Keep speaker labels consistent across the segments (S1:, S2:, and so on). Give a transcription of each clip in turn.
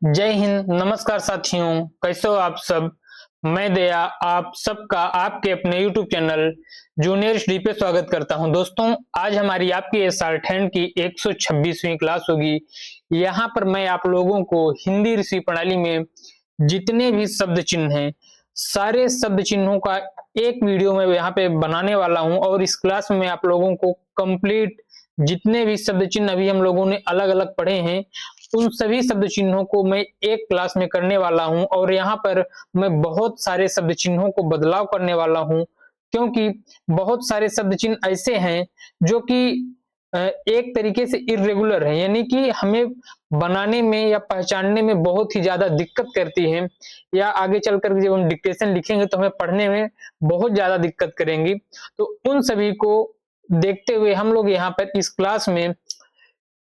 S1: जय हिंद, नमस्कार साथियों, कैसे हो आप सब। मैं दया आप सबका आपके अपने YouTube चैनल जूनियर स्टडी पे स्वागत करता हूं। दोस्तों, आज हमारी आपकी ये शॉर्टहैंड की 126वीं क्लास होगी। यहाँ पर मैं आप लोगों को हिंदी ऋषि प्रणाली में जितने भी शब्द चिन्ह हैं, सारे शब्द चिन्हों का एक वीडियो मैं यहाँ पे बनाने वाला हूँ और इस क्लास में आप लोगों को कंप्लीट जितने भी शब्द चिन्ह अभी हम लोगों ने अलग अलग पढ़े हैं, उन सभी शब्द चिन्हों को मैं एक क्लास में करने वाला हूं। और यहाँ पर मैं बहुत सारे शब्द चिन्हों को बदलाव करने वाला हूं, क्योंकि बहुत सारे शब्द चिन्ह ऐसे हैं जो कि एक तरीके से इर्रेगुलर है, यानी कि हमें बनाने में या पहचानने में बहुत ही ज्यादा दिक्कत करती है, या आगे चलकर जब हम डिक्टेशन लिखेंगे तो हमें पढ़ने में बहुत ज्यादा दिक्कत करेंगी। तो उन सभी को देखते हुए हम लोग यहाँ पर इस क्लास में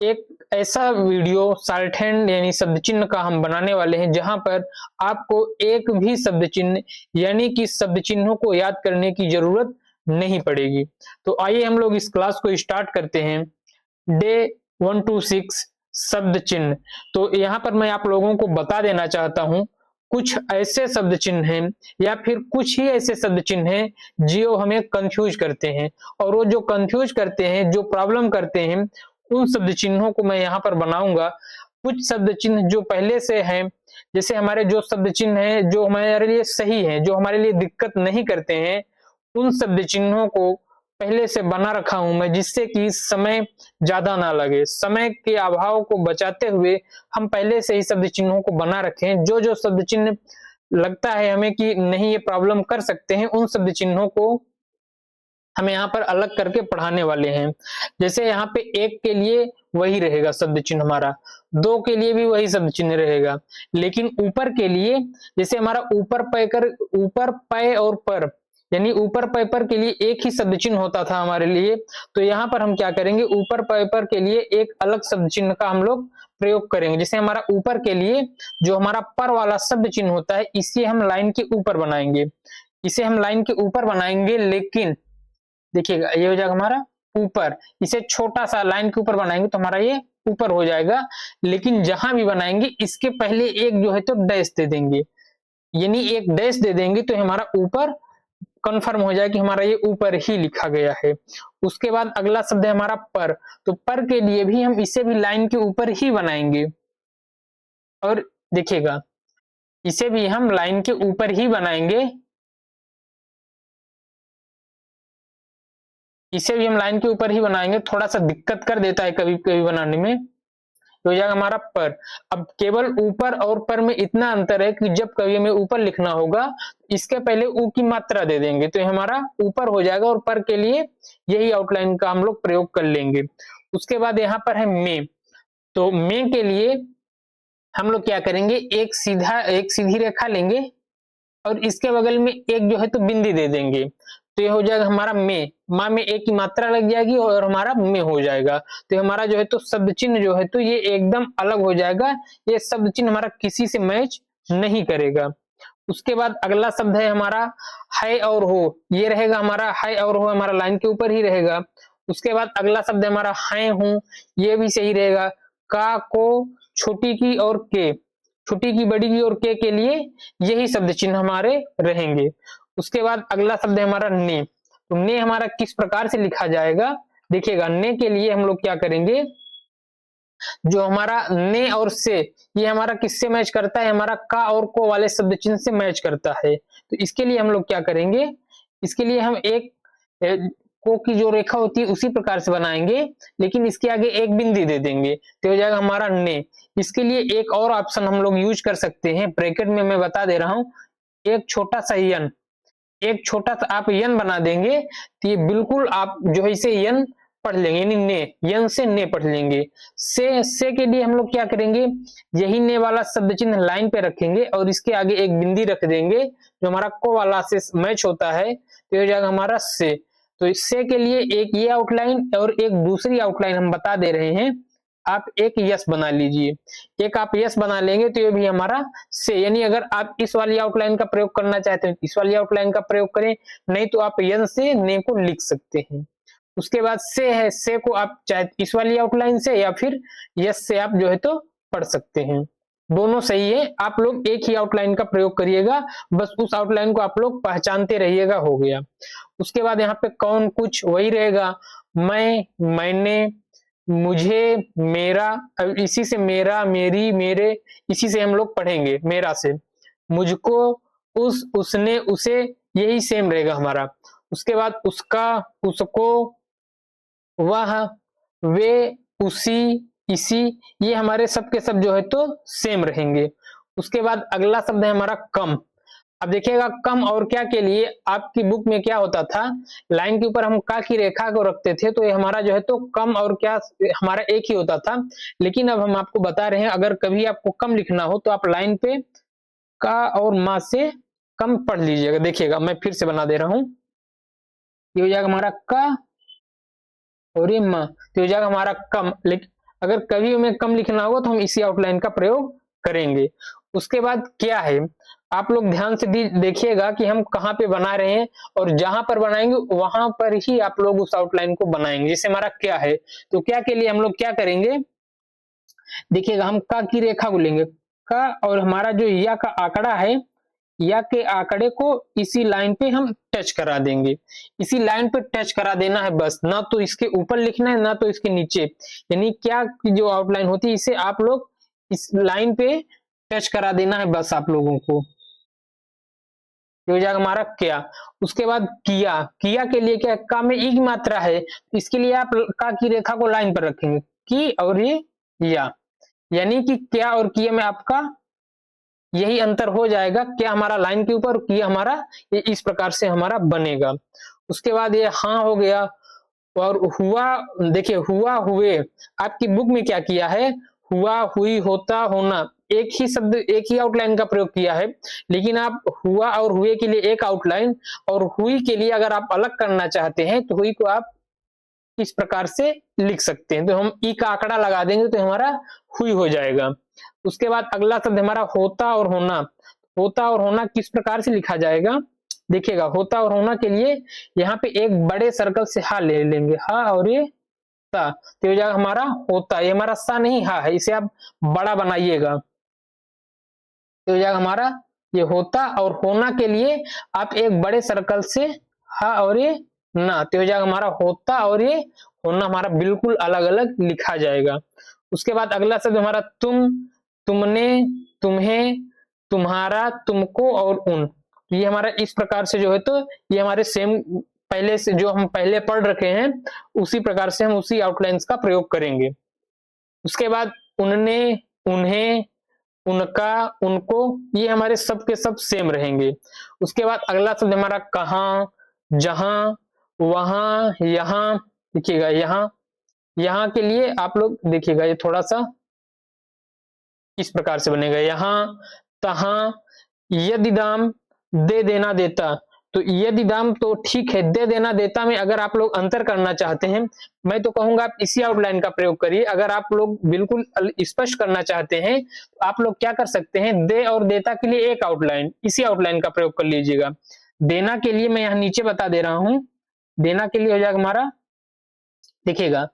S1: एक ऐसा वीडियो शॉर्टहैंड यानी शब्द चिन्ह का हम बनाने वाले हैं, जहां पर आपको एक भी शब्द चिन्ह यानी कि शब्द चिन्हों को याद करने की जरूरत नहीं पड़ेगी। तो आइए हम लोग इस क्लास को स्टार्ट करते हैं। डे 126 शब्द चिन्ह। तो यहाँ पर मैं आप लोगों को बता देना चाहता हूं, कुछ ऐसे शब्द चिन्ह हैं या फिर कुछ ही ऐसे शब्द चिन्ह हैं जो हमें कंफ्यूज करते हैं, और वो जो कंफ्यूज करते हैं, जो प्रॉब्लम करते हैं, उन शब्द चिन्हों को मैं यहाँ पर बनाऊंगा। कुछ शब्द चिन्ह जो पहले से हैं, जैसे हमारे जो शब्द चिन्ह हैं जो हमारे लिए सही है, जो हमारे लिए दिक्कत नहीं करते हैं, उन शब्द चिन्हों को पहले से बना रखा हूं मैं, जिससे कि समय ज्यादा ना लगे। समय के अभाव को बचाते हुए हम पहले से ही शब्द चिन्हों को बना रखें। जो जो शब्द चिन्ह लगता है हमें कि नहीं ये प्रॉब्लम कर सकते हैं, उन शब्द चिन्हों को हम यहाँ पर अलग करके पढ़ाने वाले हैं। जैसे यहाँ पे एक के लिए वही रहेगा शब्द चिन्ह हमारा, दो के लिए भी वही शब्द चिन्ह रहेगा, लेकिन ऊपर के लिए जैसे हमारा ऊपर पै और पर, यानी ऊपर पै पर के लिए एक ही शब्द चिन्ह होता था हमारे लिए। तो यहाँ पर हम क्या करेंगे, ऊपर पै पर के लिए एक अलग शब्द चिन्ह का हम लोग प्रयोग करेंगे। जैसे हमारा ऊपर के लिए जो हमारा पर वाला शब्द चिन्ह होता है, इसे हम लाइन के ऊपर बनाएंगे, इसे हम लाइन के ऊपर बनाएंगे। लेकिन देखिएगा, ये हो जाएगा हमारा ऊपर, इसे छोटा सा लाइन के ऊपर बनाएंगे तो हमारा ये ऊपर हो जाएगा। लेकिन जहां भी बनाएंगे इसके पहले एक जो है तो डैश दे देंगे, यानी एक डैश दे देंगे तो हमारा ऊपर कंफर्म हो जाए कि हमारा ये ऊपर ही लिखा गया है। उसके बाद अगला शब्द है हमारा पर। तो पर के लिए भी हम इसे भी लाइन के ऊपर ही बनाएंगे, और देखिएगा इसे भी हम लाइन के ऊपर ही बनाएंगे, इसे भी हम लाइन के ऊपर ही बनाएंगे। थोड़ा सा दिक्कत कर देता है कभी कभी बनाने में। तो हो जाएगा हमारा पर। अब केवल ऊपर और पर में इतना अंतर है कि जब कभी हमें ऊपर लिखना होगा, इसके पहले ऊ की मात्रा दे देंगे तो हमारा ऊपर हो जाएगा, और पर के लिए यही आउटलाइन का हम लोग प्रयोग कर लेंगे। उसके बाद यहाँ पर है मे। तो मे के लिए हम लोग क्या करेंगे, एक सीधी रेखा लेंगे और इसके बगल में एक जो है तो बिंदी दे देंगे। तो ये हो जाएगा हमारा में, माँ में एक की मात्रा लग जाएगी और हमारा में हो जाएगा। तो हमारा जो है तो शब्द चिन्ह जो है तो ये एकदम अलग हो जाएगा, ये शब्द चिन्ह हमारा किसी से मैच नहीं करेगा। उसके बाद अगला शब्द है हमारा है और हो। ये रहेगा हमारा है और हो, हमारा लाइन के ऊपर ही रहेगा। उसके बाद अगला शब्द है हमारा है हूं, ये भी सही रहेगा। का को, छोटी की और के, छोटी की बड़ी की और के लिए यही शब्द चिन्ह हमारे रहेंगे। उसके बाद अगला शब्द है हमारा ने। तो ने हमारा किस प्रकार से लिखा जाएगा, देखिएगा ने के लिए हम लोग क्या करेंगे, जो हमारा ने और से, ये हमारा किससे मैच करता है, हमारा का और को वाले शब्द चिन्ह से मैच करता है। तो इसके लिए हम लोग क्या करेंगे, इसके लिए हम एक को की जो रेखा होती है उसी प्रकार से बनाएंगे, लेकिन इसके आगे एक बिंदी दे देंगे तो हो जाएगा हमारा ने। इसके लिए एक और ऑप्शन हम लोग यूज कर सकते हैं, ब्रैकेट में मैं बता दे रहा हूं, एक छोटा सा यन, एक छोटा सा आप यन बना देंगे तो ये बिल्कुल आप जो है इसे यन पढ़ लेंगे, यानी ने, यन से ने पढ़ लेंगे। से के लिए हम लोग क्या करेंगे, यही ने वाला शब्द चिन्ह लाइन पे रखेंगे और इसके आगे एक बिंदी रख देंगे जो हमारा को वाला से मैच होता है, तो हो जाएगा हमारा से। तो इससे के लिए एक ये आउटलाइन और एक दूसरी आउटलाइन हम बता दे रहे हैं, आप एक यस बना लीजिए। एक आप यस बना लेंगे तो ये भी हमारा से, यानी अगर आप इस वाली आउटलाइन का प्रयोग करना चाहते हैं इस वाली आउटलाइन का प्रयोग करें, नहीं तो आप यन से ने को लिख सकते हैं। उसके बाद से है, से को आप चाहे इस वाली आउटलाइन से या फिर यस से आप जो है तो पढ़ सकते हैं। दोनों सही है, आप लोग एक ही आउटलाइन का प्रयोग करिएगा, बस उस आउटलाइन को आप लोग पहचानते रहिएगा, हो गया। उसके बाद यहाँ पे कौन कुछ वही रहेगा, मैं, मैंने, मुझे, मेरा, अब इसी से मेरा, मेरी, मेरे, इसी से हम लोग पढ़ेंगे, मेरा से, मुझको, उस, उसने, उसे, यही सेम रहेगा हमारा। उसके बाद उसका, उसको, वह, वे, उसी, इसी, ये हमारे सब के सब जो है तो सेम रहेंगे। उसके बाद अगला शब्द है हमारा कम। अब देखिएगा कम और क्या के लिए आपकी बुक में क्या होता था, लाइन के ऊपर हम का की रेखा को रखते थे, तो ये हमारा जो है तो कम और क्या हमारा एक ही होता था। लेकिन अब हम आपको बता रहे हैं, अगर कभी आपको कम लिखना हो तो आप लाइन पे का और मा से कम पढ़ लीजिएगा। देखिएगा मैं फिर से बना दे रहा हूं, ये हो जाएगा हमारा का और ये म, तो हो जाएगा हमारा कम। लेकिन अगर कभी हमें कम लिखना होगा तो हम इसी आउटलाइन का प्रयोग करेंगे। उसके बाद क्या है, आप लोग ध्यान से देखिएगा कि हम कहाँ पे बना रहे हैं, और जहां पर बनाएंगे वहां पर ही आप लोग उस आउटलाइन को बनाएंगे। जैसे हमारा क्या है, तो क्या के लिए हम लोग क्या करेंगे, देखिएगा हम का की रेखा को लेंगे, का और हमारा जो या का आंकड़ा है, या के आंकड़े को इसी लाइन पे हम टच करा देंगे। इसी लाइन पे टच करा देना है बस, ना तो इसके ऊपर लिखना है ना तो इसके नीचे। यानी क्या की जो आउटलाइन होती है इसे आप लोग इस लाइन पे टच करा देना है बस आप लोगों को। ये हो जाएगा हमारा क्या। उसके बाद किया, किया के लिए क्या, का में ई की मात्रा है, इसके लिए आप का की रेखा को लाइन पर रखेंगे, की और ये या, यानी कि क्या और किया में आपका यही अंतर हो जाएगा, क्या हमारा लाइन के ऊपर, किया हमारा ये इस प्रकार से हमारा बनेगा। उसके बाद ये हाँ हो गया। और हुआ, देखिए हुआ, हुए, आपकी बुक में क्या किया है, हुआ, हुई, होता, होना, एक ही शब्द एक ही आउटलाइन का प्रयोग किया है। लेकिन आप हुआ और हुए के लिए एक आउटलाइन, और हुई के लिए अगर आप अलग करना चाहते हैं तो हुई को आप इस प्रकार से लिख सकते हैं। तो हम ई का आंकड़ा लगा देंगे तो हमारा हुई हो जाएगा। उसके बाद अगला शब्द हमारा होता और होना। होता और होना किस प्रकार से लिखा जाएगा, देखिएगा होता और होना के लिए यहाँ पे एक बड़े सर्कल से हा ले लेंगे, हा और ये ता, तो हो जाएगा हमारा होता। ये हमारा सा नहीं हा है, इसे आप बड़ा बनाइएगा, तो हो जाएगा हमारा ये होता। और होना के लिए आप एक बड़े सर्कल से हा और ये ना, तो हो जाएगा हमारा होता और ये होना हमारा बिल्कुल अलग अलग लिखा जाएगा। उसके बाद अगला शब्द हमारा तुम, तुमने, तुम्हें, तुम्हारा, तुमको और उन, ये हमारा इस प्रकार से जो है तो ये हमारे सेम पहले से जो हम पहले पढ़ रखे हैं उसी प्रकार से हम उसी आउटलाइंस का प्रयोग करेंगे। उसके बाद उनने, उन्हें, उनका, उनको, ये हमारे सब के सब सेम रहेंगे। उसके बाद अगला शब्द हमारा कहाँ, जहां, वहां, यहाँ, देखिएगा यहाँ, यहाँ के लिए आप लोग देखिएगा ये थोड़ा सा इस प्रकार से बनेगा, यहाँ, तहां, यदि दाम, दे देना देता। तो यदि दाम तो ठीक है, दे देना देता में अगर आप लोग अंतर करना चाहते हैं, मैं तो कहूंगा आप इसी आउटलाइन का प्रयोग करिए। अगर आप लोग बिल्कुल स्पष्ट करना चाहते हैं तो आप लोग क्या कर सकते हैं, दे और देता के लिए एक आउटलाइन, इसी आउटलाइन का प्रयोग कर लीजिएगा। देना के लिए मैं यहाँ नीचे बता दे रहा हूं, देना के लिए हो जाएगा हमारा, देखिएगा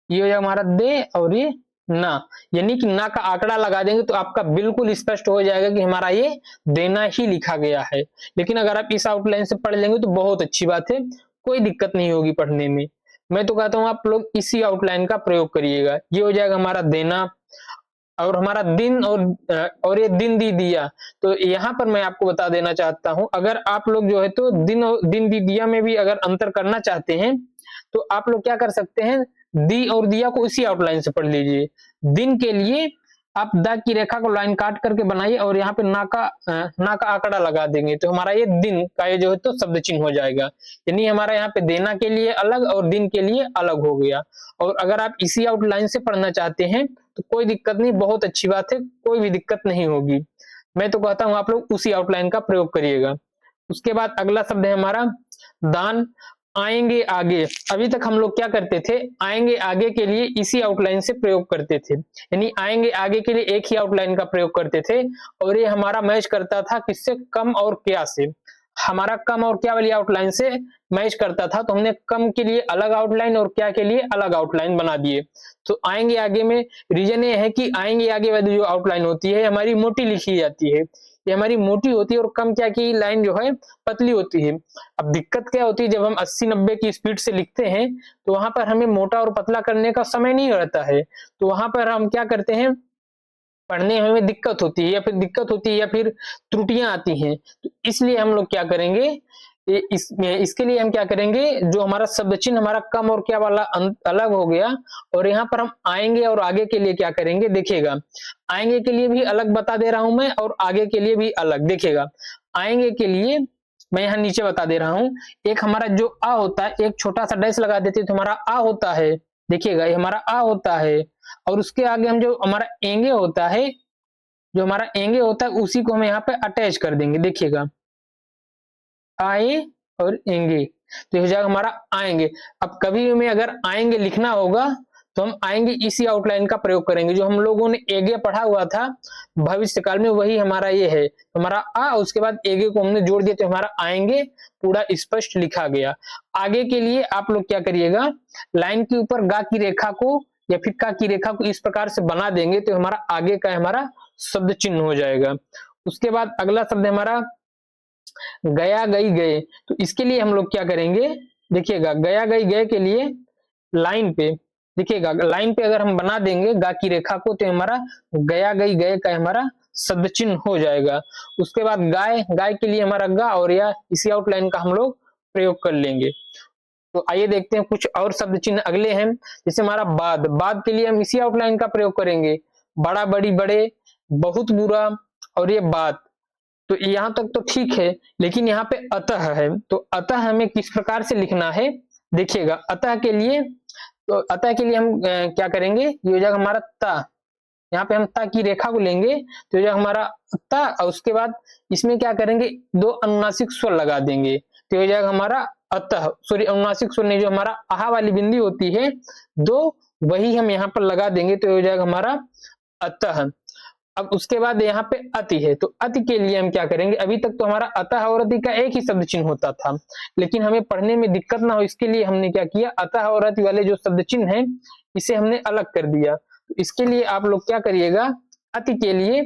S1: ये हो जाएगा हमारा दे और ये ना, यानी कि ना का आंकड़ा लगा देंगे तो आपका बिल्कुल स्पष्ट हो जाएगा कि हमारा ये देना ही लिखा गया है। लेकिन अगर आप इस आउटलाइन से पढ़ लेंगे तो बहुत अच्छी बात है, कोई दिक्कत नहीं होगी पढ़ने में। मैं तो कहता हूं आप लोग इसी आउटलाइन का प्रयोग करिएगा। ये हो जाएगा हमारा देना। और हमारा दिन और ये दिन दी दिया, तो यहाँ पर मैं आपको बता देना चाहता हूं, अगर आप लोग जो है तो दिन और दिन दी दिया में भी अगर अंतर करना चाहते हैं तो आप लोग क्या कर सकते हैं, दी और दिया को इसी आउटलाइन से पढ़ लीजिए। दिन के लिए आप दा की रेखा को लाइन काट करके बनाइए और यहाँ पे ना का आंकड़ा लगा देंगे, तो हमारा ये दिन का ये जो है तो शब्द चिन्ह हो जाएगा। यानी हमारा यहाँ पे देना के लिए अलग और दिन के लिए अलग हो गया। और अगर आप इसी आउटलाइन से पढ़ना चाहते हैं तो कोई दिक्कत नहीं, बहुत अच्छी बात है, कोई भी दिक्कत नहीं होगी। मैं तो कहता हूं आप लोग उसी आउटलाइन का प्रयोग करिएगा। उसके बाद अगला शब्द है हमारा दान। आएंगे आगे, अभी तक हम लोग क्या करते थे, आएंगे आगे के लिए इसी आउटलाइन से प्रयोग करते थे, यानी आएंगे आगे के लिए एक ही आउटलाइन का प्रयोग करते थे। और ये हमारा मैच करता था किससे, कम और क्या से। हमारा कम और क्या वाली आउटलाइन से मैच करता था, तो हमने कम के लिए अलग आउटलाइन और क्या के लिए अलग आउटलाइन बना दिए। तो आएंगे आगे में, रीजन ये है कि आएंगे आगे वाली जो आउटलाइन होती है हमारी मोटी लिखी जाती है, ये हमारी मोटी होती है और कम क्या की लाइन जो है पतली होती है। अब दिक्कत क्या होती है, जब हम 80-90 की स्पीड से लिखते हैं तो वहां पर हमें मोटा और पतला करने का समय नहीं रहता है, तो वहां पर हम क्या करते हैं, पढ़ने में हमें दिक्कत होती है या फिर त्रुटियां आती हैं। तो इसलिए हम लोग क्या करेंगे, इसके लिए हम क्या करेंगे, जो हमारा शब्द चिन्ह हमारा कम और क्या वाला अलग हो गया, और यहाँ पर हम आएंगे और आगे के लिए क्या करेंगे, देखिएगा आएंगे के लिए भी अलग बता दे रहा हूं मैं और आगे के लिए भी अलग। देखिएगा आएंगे के लिए मैं यहाँ नीचे बता दे रहा हूं, एक हमारा जो आ होता है, एक छोटा सा डैश लगा देते तो हमारा आ होता है। देखिएगा ये हमारा आ होता है, और उसके आगे हम जो हमारा एंगे होता है, जो हमारा एंगे होता है उसी को हम यहाँ पे अटैच कर देंगे। देखिएगा आए और एंगे, तो हो जाएगा हमारा आएंगे। अब कभी हमें अगर आएंगे लिखना होगा तो हम आएंगे इसी आउटलाइन का प्रयोग करेंगे, जो हम लोगों ने एगे पढ़ा हुआ था भविष्य काल में, वही हमारा ये है। तो हमारा आ, उसके बाद एगे को हमने जोड़ दिया तो हमारा आएंगे पूरा स्पष्ट लिखा गया। आगे के लिए आप लोग क्या करिएगा, लाइन के ऊपर गा की रेखा को या फिर का की रेखा को इस प्रकार से बना देंगे तो हमारा आगे का हमारा शब्द चिन्ह हो जाएगा। उसके बाद अगला शब्द हमारा गया गई गए, तो इसके लिए हम लोग क्या करेंगे, देखिएगा गया गई गए के लिए लाइन पे, देखिएगा लाइन पे अगर हम बना देंगे गा की रेखा को तो हमारा गया गई गए का हमारा शब्द चिन्ह हो जाएगा। उसके बाद गाय, गाय के लिए हमारा गा और या इसी आउटलाइन का हम लोग प्रयोग कर लेंगे। तो आइए देखते हैं कुछ और शब्द चिन्ह अगले हैं, जैसे हमारा बाद, बाद के लिए हम इसी आउटलाइन का प्रयोग करेंगे, बड़ा बड़ी बड़े, बहुत बुरा और ये बात। तो यहां तक तो ठीक है, लेकिन यहाँ पे अतः है, तो अतः हमें किस प्रकार से लिखना है, देखिएगा अतः के लिए, तो अतः के लिए हम क्या करेंगे, ये हो जाएगा हमारा ता, यहाँ पे हम ता की रेखा को लेंगे तो ये हमारा ता, और उसके बाद इसमें क्या करेंगे, दो अनुनासिक स्वर लगा देंगे तो हो जाएगा हमारा अतः, सॉरी अनुनासिक स्वर नहीं, जो हमारा आहा वाली बिंदी होती है दो, वही हम यहाँ पर लगा देंगे तो हो जाएगा हमारा अतः। अब उसके बाद यहाँ पे अति है, तो अति के लिए हम क्या करेंगे, अभी तक तो हमारा अतः और अति का एक ही शब्द चिन्ह होता था, लेकिन हमें पढ़ने में दिक्कत ना हो इसके लिए हमने क्या किया, अतः और अति वाले जो शब्द चिन्ह है इसे हमने अलग कर दिया। तो इसके लिए आप लोग क्या करिएगा, अति के लिए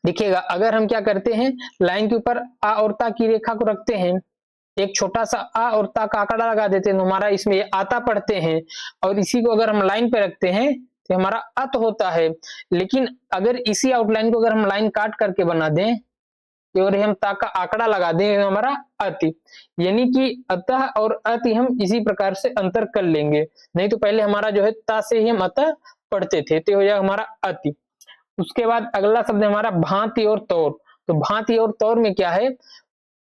S1: देखिएगा अगर हम क्या करते हैं, लाइन के ऊपर आ और ता की रेखा को रखते हैं, एक छोटा सा आ और ता का आंकड़ा लगा देते हैं तो हमारा इसमें आता पढ़ते हैं, और इसी को अगर हम लाइन पे रखते हैं तो हमारा अत होता है। लेकिन अगर इसी आउटलाइन को अगर हम लाइन काट करके बना दें और हम ता का आंकड़ा लगा दें तो हमारा अति, यानी कि अतः और अति हम इसी प्रकार से अंतर कर लेंगे, नहीं तो पहले हमारा जो है ता से ही हम अतः पढ़ते थे, तो हो जाएगा हमारा अति। उसके बाद अगला शब्द है हमारा भांति और तौर, तो भांति और तौर में क्या है,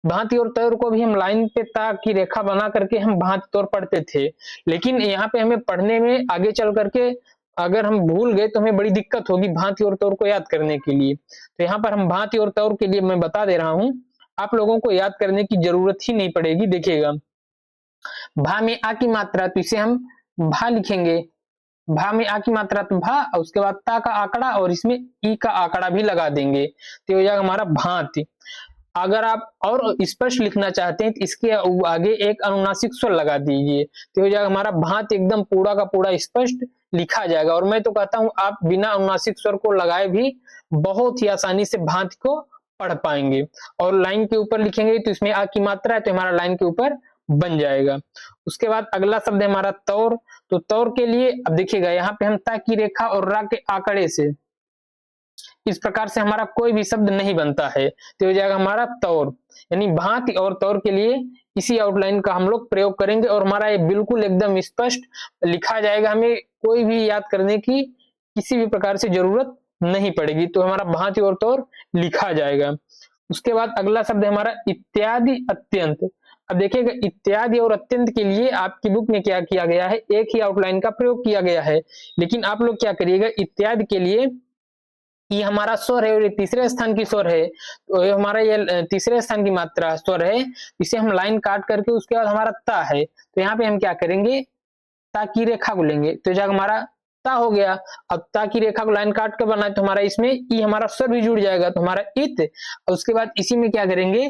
S1: भांति और तौर को भी हम लाइन पे ता की रेखा बना करके हम भांति तौर पढ़ते थे, लेकिन यहाँ पे हमें पढ़ने में आगे चल करके अगर हम भूल गए तो हमें बड़ी दिक्कत होगी भांति और तौर को याद करने के लिए। तो यहाँ पर हम भांति और तौर के लिए मैं बता दे रहा हूं, आप लोगों को याद करने की जरूरत ही नहीं पड़ेगी। देखिएगा भा में आ की मात्रा, तो इसे हम भा लिखेंगे, भा में आ की मात्रा तो भा, और उसके बाद ता का आंकड़ा और इसमें ई का आंकड़ा भी लगा देंगे तो हो जाएगा हमारा भांति। अगर आप और स्पष्ट लिखना चाहते हैं तो इसके आगे एक अनुनासिक स्वर लगा दीजिए तो हो जाएगा हमारा भांत, एकदम पूरा का पूरा स्पष्ट लिखा जाएगा। और मैं तो कहता हूं आप बिना अनुनासिक स्वर को लगाए भी बहुत ही आसानी से भांत को पढ़ पाएंगे, और लाइन के ऊपर लिखेंगे तो इसमें आ की मात्रा है तो हमारा लाइन के ऊपर बन जाएगा। उसके बाद अगला शब्द है हमारा तौर, तो तौर के लिए अब देखिएगा यहाँ पे हम ता की रेखा और रा के आंकड़े से इस प्रकार से हमारा कोई भी शब्द नहीं बनता है तो हो जाएगा हमारा तौर, यानी भांति और तौर के लिए इसी आउटलाइन का हम लोग प्रयोग करेंगे और हमारा ये बिल्कुल एकदम स्पष्ट लिखा जाएगा, हमें कोई भी याद करने की किसी भी प्रकार से जरूरत नहीं पड़ेगी, तो हमारा भांति और तौर लिखा जाएगा। उसके बाद अगला शब्द है हमारा इत्यादि अत्यंत। अब देखिएगा इत्यादि और अत्यंत के लिए आपकी बुक में क्या किया गया है, एक ही आउटलाइन का प्रयोग किया गया है, लेकिन आप लोग क्या करिएगा, इत्यादि के लिए ये हमारा स्वर है और ये तीसरे स्थान की स्वर है, तो ये हमारा ये तीसरे स्थान की मात्रा स्वर है, इसे हम लाइन काट करके उसके बाद हमारा ता है, तो यहाँ पे हम क्या करेंगे, ता की रेखा को लेंगे तो जब हमारा ता हो गया, अब ता की रेखा को लाइन काट कर बनाए तो हमारा इसमें ई हमारा स्वर भी जुड़ जाएगा तो हमारा इत, और उसके बाद इसी में क्या करेंगे,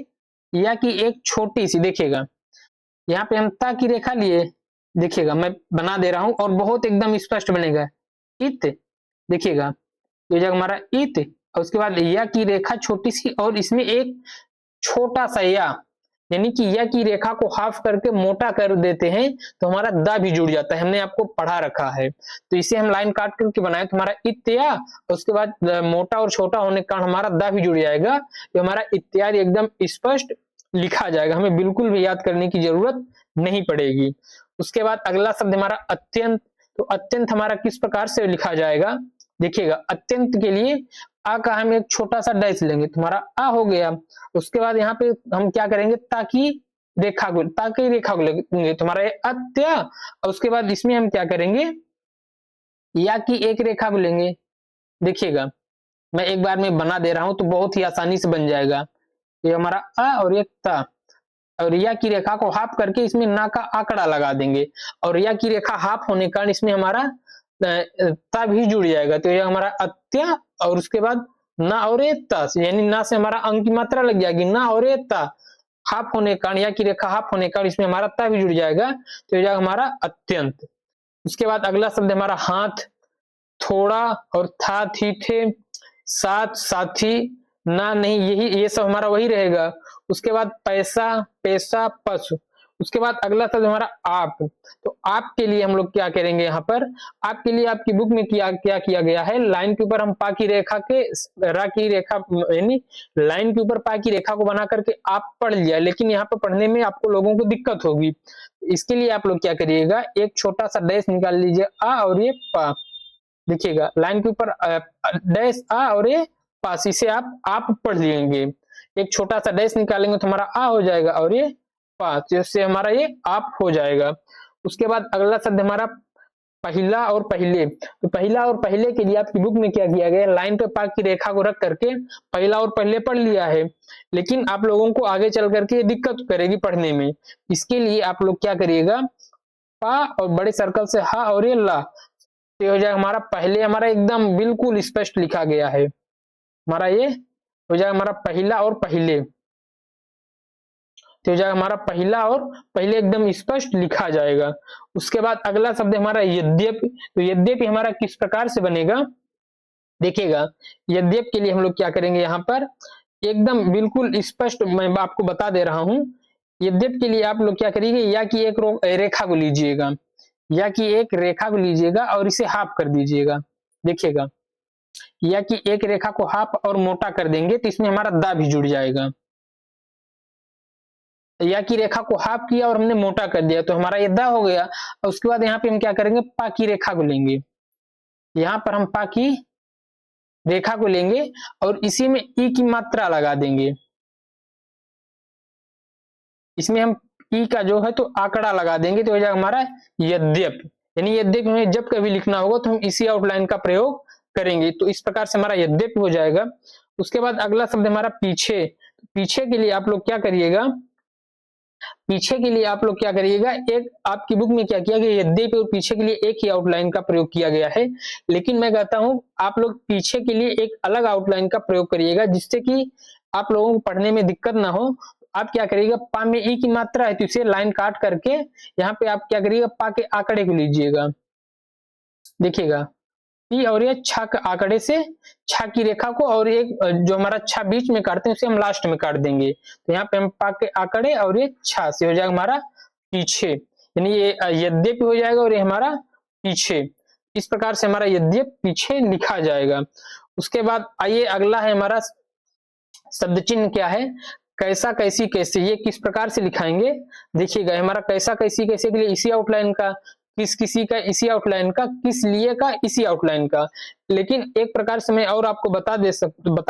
S1: या की एक छोटी सी, देखिएगा यहाँ पे हम ता की रेखा लिए, देखिएगा मैं बना दे रहा हूं और बहुत एकदम स्पष्ट बनेगा। इत, देखिएगा ये जगह हमारा इत, और उसके बाद या की रेखा छोटी सी और इसमें एक छोटा सा या, यानी कि या की रेखा को हाफ करके मोटा कर देते हैं तो हमारा दा भी जुड़ जाता है, हमने आपको पढ़ा रखा है। तो इसे हम लाइन काट करके बनाए तो हमारा इत्या, उसके बाद मोटा और छोटा होने के कारण हमारा दा भी जुड़ जाएगा, तो हमारा इत्यादि एकदम स्पष्ट लिखा जाएगा, हमें बिल्कुल भी याद करने की जरूरत नहीं पड़ेगी। उसके बाद अगला शब्द हमारा अत्यंत, तो अत्यंत हमारा किस प्रकार से लिखा जाएगा, देखिएगा अत्यंत के लिए आ का हम एक छोटा सा डैश लेंगे, तुम्हारा आ हो गया। उसके बाद यहाँ पे हम क्या करेंगे, ताकि रेखा को लेंगे, तुम्हारा ये अत्य, और उसके बाद इसमें हम क्या करेंगे, या की एक रेखा को लेंगे। देखिएगा मैं एक बार में बना दे रहा हूं तो बहुत ही आसानी से बन जाएगा। ये हमारा अ और एक ता, और या की रेखा को हाफ करके इसमें ना का आंकड़ा लगा देंगे, और या की रेखा हाफ होने के कारण इसमें हमारा ता भी जुड़ जाएगा, तो ये हमारा अत्या, और उसके बाद ना और ता, यानी ना से हमारा अंक की मात्रा लग जाएगी, ना और ता हाफ होने के कारण, या की रेखा हाफ होने के कारण इसमें हमारा ता भी जुड़ जाएगा, तो ये हमारा अत्यंत। उसके बाद अगला शब्द हमारा हाथ, थोड़ा और था थी थे, साथ साथी, ना नहीं, यही ये सब हमारा वही रहेगा। उसके बाद पैसा पैसा पशु। उसके बाद अगला शब्द हमारा आप, तो आप के लिए हम लोग क्या करेंगे, यहाँ पर आपके लिए आपकी बुक में क्या किया गया है, लाइन के ऊपर हम पा की रेखा के रा की रेखा, यानी लाइन के ऊपर पा की रेखा को बना करके आप पढ़ लिया, लेकिन यहाँ पर पढ़ने में आपको लोगों को दिक्कत होगी। इसके लिए आप लोग क्या करिएगा, एक छोटा सा डैश निकाल लीजिए, आ और ये पा, देखिएगा लाइन के ऊपर डैश आ और ये पास, इसे आप पढ़ लेंगे, एक छोटा सा डैश निकालेंगे तो हमारा आ हो जाएगा और ये पास, जिससे हमारा ये आप हो जाएगा। उसके बाद अगला शब्द हमारा पहला और पहले, तो पहला और पहले के लिए आपकी बुक में क्या किया गया, लाइन पे पा की रेखा को रख करके पहला और पहले पढ़ लिया है, लेकिन आप लोगों को आगे चल करके दिक्कत करेगी पढ़ने में। इसके लिए आप लोग क्या करिएगा, पा और बड़े सर्कल से हा और ये ला, तो हो जाएगा हमारा पहले, हमारा एकदम बिल्कुल स्पष्ट लिखा गया है, हमारा ये हो जाएगा हमारा पहला और पहले, तो हो जाएगा हमारा पहला और पहले एकदम स्पष्ट लिखा जाएगा। उसके बाद अगला शब्द हमारा यद्यपि, तो यद्यपि हमारा किस प्रकार से बनेगा, देखिएगा यद्यपि के लिए हम लोग क्या करेंगे, यहाँ पर एकदम बिल्कुल स्पष्ट मैं आपको बता दे रहा हूं। यद्यपि के लिए आप लोग क्या करिएगा, या की एक रेखा को लीजिएगा, या की एक रेखा को लीजिएगा और इसे हाफ कर दीजिएगा, देखिएगा या की एक रेखा को हाफ और मोटा कर देंगे तो इसमें हमारा दा भी जुड़ जाएगा। या की रेखा को हाफ किया और हमने मोटा कर दिया तो हमारा ये दा हो गया। और उसके बाद यहाँ पे हम क्या करेंगे, पा की रेखा को लेंगे, यहाँ पर हम पा की रेखा को लेंगे और इसी में ई की मात्रा लगा देंगे, इसमें हम ई का जो है तो आंकड़ा लगा देंगे, तो हो जाएगा हमारा यद्यपि, यानी यद्यपि हमें जब कभी लिखना होगा तो हम इसी आउटलाइन का प्रयोग करेंगे, तो इस प्रकार से हमारा यद्यपि हो जाएगा। उसके बाद अगला शब्द हमारा पीछे, पीछे के लिए आप लोग क्या करिएगा, पीछे के लिए आप लोग क्या करिएगा, एक आपकी बुक में क्या किया गया, यद्यपि और पीछे के लिए एक ही आउटलाइन का प्रयोग किया गया है, लेकिन मैं कहता हूं आप लोग पीछे के लिए एक अलग आउटलाइन का प्रयोग करिएगा, जिससे कि आप लोगों को पढ़ने में दिक्कत ना हो। आप क्या करिएगा, पा में ई की मात्रा है तो इसे लाइन काट करके यहाँ पे आप क्या करिएगा, पा के आंकड़े को लीजिएगा, देखिएगा पी और ये छा के आंकड़े से छा की रेखा को, और एक जो हमारा छा बीच में काटते हैं उसे हम लास्ट में काट देंगे, तो यहाँ पे हम पा के आंकड़े और ये छा से हो जाएगा हमारा पीछे, यानी ये यद्यपि हो जाएगा और ये हमारा पीछे, इस प्रकार से हमारा यद्यपि पीछे लिखा जाएगा। उसके बाद आइए अगला है हमारा शब्द चिन्ह, क्या है, कैसा कैसी कैसे, ये किस प्रकार से लिखाएंगे, देखिएगा हमारा कैसा कैसी कैसे के लिए इसी आउटलाइन का, किस किसी का इसी आउटलाइन का, किस लिए का इसी आउटलाइन का, लेकिन एक प्रकार से मैं और आपको बता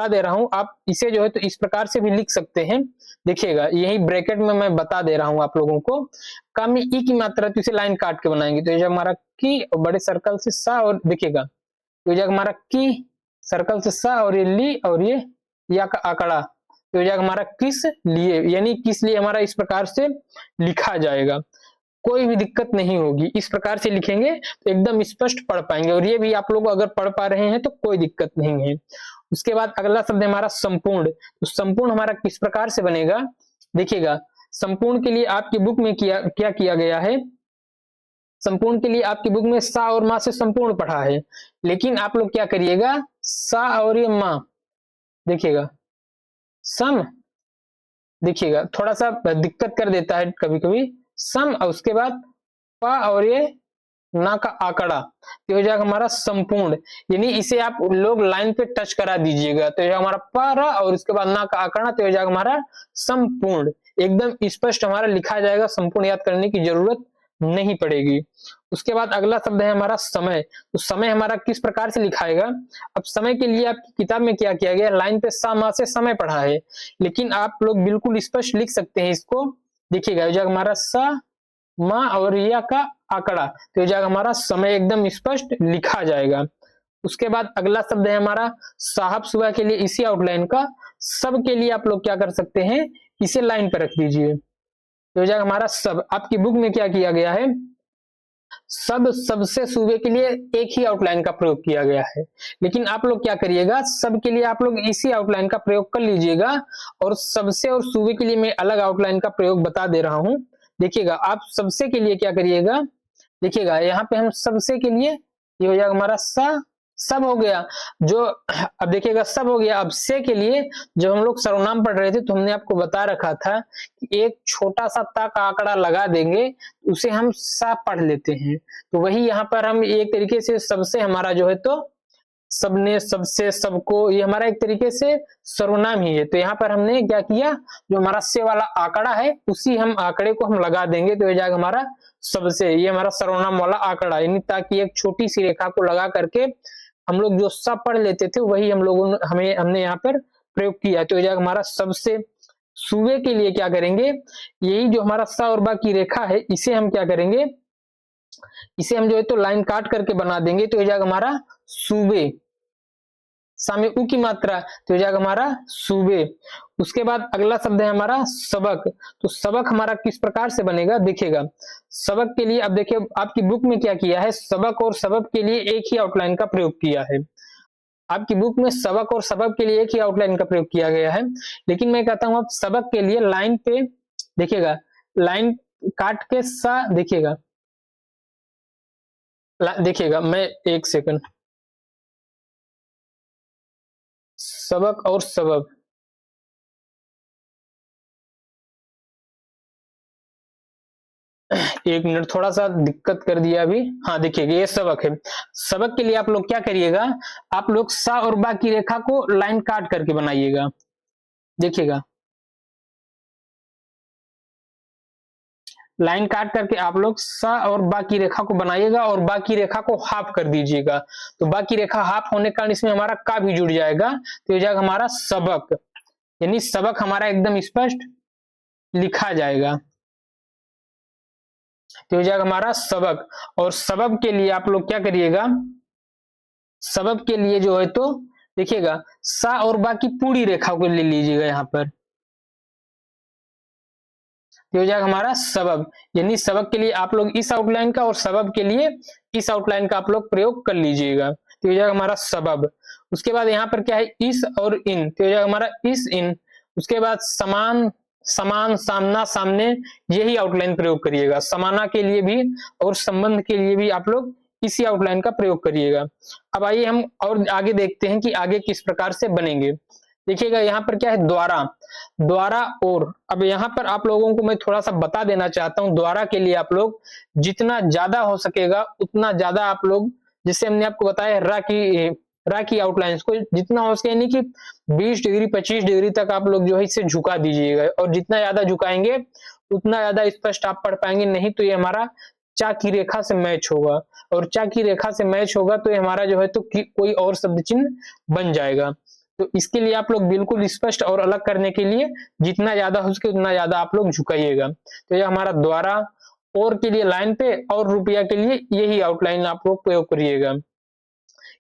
S1: दे रहा हूं, आप इसे जो है तो इस प्रकार से भी लिख सकते हैं, देखिएगा यही ब्रैकेट में मैं बता दे रहा हूं आप लोगों को। का में ई की मात्रा तो इसे लाइन काट के बनाएंगे, तो ये जब हमारा की और बड़े सर्कल से सा, और देखिएगा तो जब हमारा की सर्कल से सा और ये ली और ये या का आंकड़ा, तो हो जाएगा हमारा किस लिए, यानी किस लिए हमारा इस प्रकार से लिखा जाएगा, कोई भी दिक्कत नहीं होगी, इस प्रकार से लिखेंगे तो एकदम स्पष्ट पढ़ पाएंगे, और ये भी आप लोग अगर पढ़ पा रहे हैं तो कोई दिक्कत नहीं है। उसके बाद अगला शब्द है हमारा संपूर्ण, तो संपूर्ण हमारा किस प्रकार से बनेगा, देखिएगा संपूर्ण के लिए आपकी बुक में क्या किया गया है, संपूर्ण के लिए आपकी बुक में सा और माँ से संपूर्ण पढ़ा है, लेकिन आप लोग क्या करिएगा सा और ये माँ, देखिएगा सम, देखिएगा थोड़ा सा दिक्कत कर देता है कभी कभी, सम और उसके बाद पा और ये ना का आंकड़ा, तो हो जाएगा हमारा संपूर्ण, यानी इसे आप लोग लाइन पे टच करा दीजिएगा तो ये हमारा पारा और इसके बाद ना का आंकड़ा, तो हो जाएगा हमारा संपूर्ण, एकदम स्पष्ट हमारा लिखा जाएगा, संपूर्ण याद करने की जरूरत नहीं पड़ेगी। उसके बाद अगला शब्द है हमारा समय, तो समय हमारा किस प्रकार से लिखाएगा, अब समय के लिए आपकी किताब में क्या किया गया, लाइन पे सा मा से समय पढ़ा है, लेकिन आप लोग बिल्कुल स्पष्ट लिख सकते हैं इसको, देखिएगा हो जाएगा हमारा सा माँ और या का आंकड़ा, तो हो जाएगा हमारा समय, एकदम स्पष्ट लिखा जाएगा। उसके बाद अगला शब्द है हमारा साहब सुबह के लिए इसी आउटलाइन का, सब के लिए आप लोग क्या कर सकते हैं, इसे लाइन पर रख दीजिए, तो हो जाएगा हमारा सब। आपकी बुक में क्या किया गया है, सब सबसे सूबे के लिए एक ही आउटलाइन का प्रयोग किया गया है, लेकिन आप लोग क्या करिएगा सब के लिए आप लोग इसी आउटलाइन का प्रयोग कर लीजिएगा, और सबसे और सूबे के लिए मैं अलग आउटलाइन का प्रयोग बता दे रहा हूं। देखिएगा आप सबसे के लिए क्या करिएगा, देखिएगा यहाँ पे हम सबसे के लिए ये हो जाएगा हमारा सा, सब हो गया जो, अब देखिएगा सब हो गया। अब से के लिए जब हम लोग सर्वनाम पढ़ रहे थे तो हमने आपको बता रखा था कि एक छोटा सा ता का आंकड़ा लगा देंगे, उसे हम सा पढ़ लेते हैं, तो वही यहाँ पर हम एक तरीके से सबसे हमारा जो है तो सबने सबसे सबको, ये हमारा एक तरीके से सर्वनाम ही है, तो यहाँ पर हमने क्या किया, जो हमारा से वाला आंकड़ा है उसी हम आंकड़े को हम लगा देंगे, तो हो जाएगा हमारा सबसे, ये हमारा सर्वनाम वाला आंकड़ा, यानी ताकि एक छोटी सी रेखा को लगा करके हम लोग जो सब पढ़ लेते थे वही हम लोगों ने हमने यहाँ पर प्रयोग किया, तो हो जाएगा हमारा सबसे। सूबे के लिए क्या करेंगे, यही जो हमारा सा और बा की रेखा है इसे हम क्या करेंगे, इसे हम जो है तो लाइन काट करके बना देंगे, तो हो जाएगा हमारा सूबे, सामने उ की मात्रा, तो हो जाएगा हमारा सूबे। उसके बाद अगला शब्द है हमारा सबक, तो सबक हमारा किस प्रकार से बनेगा, देखिएगा सबक के लिए अब देखिए आपकी बुक में क्या किया है, सबक और सबक के लिए एक ही आउटलाइन का प्रयोग किया है, आपकी बुक में सबक और सबक के लिए एक ही आउटलाइन का प्रयोग किया गया है, लेकिन मैं कहता हूं अब सबक के लिए लाइन पे देखिएगा लाइन काट के सा, देखिएगा देखिएगा मैं एक सेकंड, सबक और सबक, एक मिनट थोड़ा सा दिक्कत कर दिया अभी, हाँ देखिएगा ये सबक है, सबक के लिए आप लोग क्या करिएगा, आप लोग सा और बा की रेखा को लाइन काट करके बनाइएगा, देखिएगा लाइन काट करके आप लोग सा और बा की रेखा को बनाइएगा और बा की रेखा को हाफ कर दीजिएगा, तो बा की रेखा हाफ होने के कारण इसमें हमारा का भी जुड़ जाएगा, तो हो जाएगा हमारा सबक, यानी सबक हमारा एकदम स्पष्ट लिखा जाएगा, तो हो जाएगा हमारा सबक। और सबक के लिए आप लोग क्या करिएगा, सबक के लिए जो है तो देखिएगा सा और बा की पूरी रेखा को ले लीजिएगा यहाँ पर, तो हो जाएगा हमारा सबक, यानी सबक के लिए आप लोग इस आउटलाइन का और सबब के लिए इस आउटलाइन का आप लोग प्रयोग कर लीजिएगा, तो हो जाएगा हमारा सबब। उसके बाद यहाँ पर क्या है इस और इन, तो हो जाएगा हमारा इस इन। उसके बाद समान समान सामना सामने, यही आउटलाइन प्रयोग करिएगा, समाना के लिए भी और संबंध के लिए भी आप लोग इसी आउटलाइन का प्रयोग करिएगा। अब आइए हम और आगे देखते हैं कि आगे किस प्रकार से बनेंगे। देखिएगा यहाँ पर क्या है द्वारा, द्वारा और, अब यहाँ पर आप लोगों को मैं थोड़ा सा बता देना चाहता हूँ, द्वारा के लिए आप लोग जितना ज्यादा हो सकेगा उतना ज्यादा आप लोग, जैसे हमने आपको बताया रा की आउटलाइंस को जितना हो सके, यानी कि 20 डिग्री 25 डिग्री तक आप लोग जो है इसे झुका दीजिएगा, और जितना ज्यादा झुकाएंगे उतना ज्यादा स्पष्ट आप पढ़ पाएंगे, नहीं तो ये हमारा चा की रेखा से मैच होगा, और चा की रेखा से मैच होगा तो ये हमारा जो है तो कोई और शब्द चिन्ह बन जाएगा। तो इसके लिए आप लोग बिल्कुल स्पष्ट और अलग करने के लिए जितना ज्यादा हो सके उतना ज्यादा आप लोग झुकाइएगा। तो ये हमारा द्वारा, और के लिए लाइन पे, और रुपया के लिए यही आउटलाइन आप लोग प्रयोग करिएगा,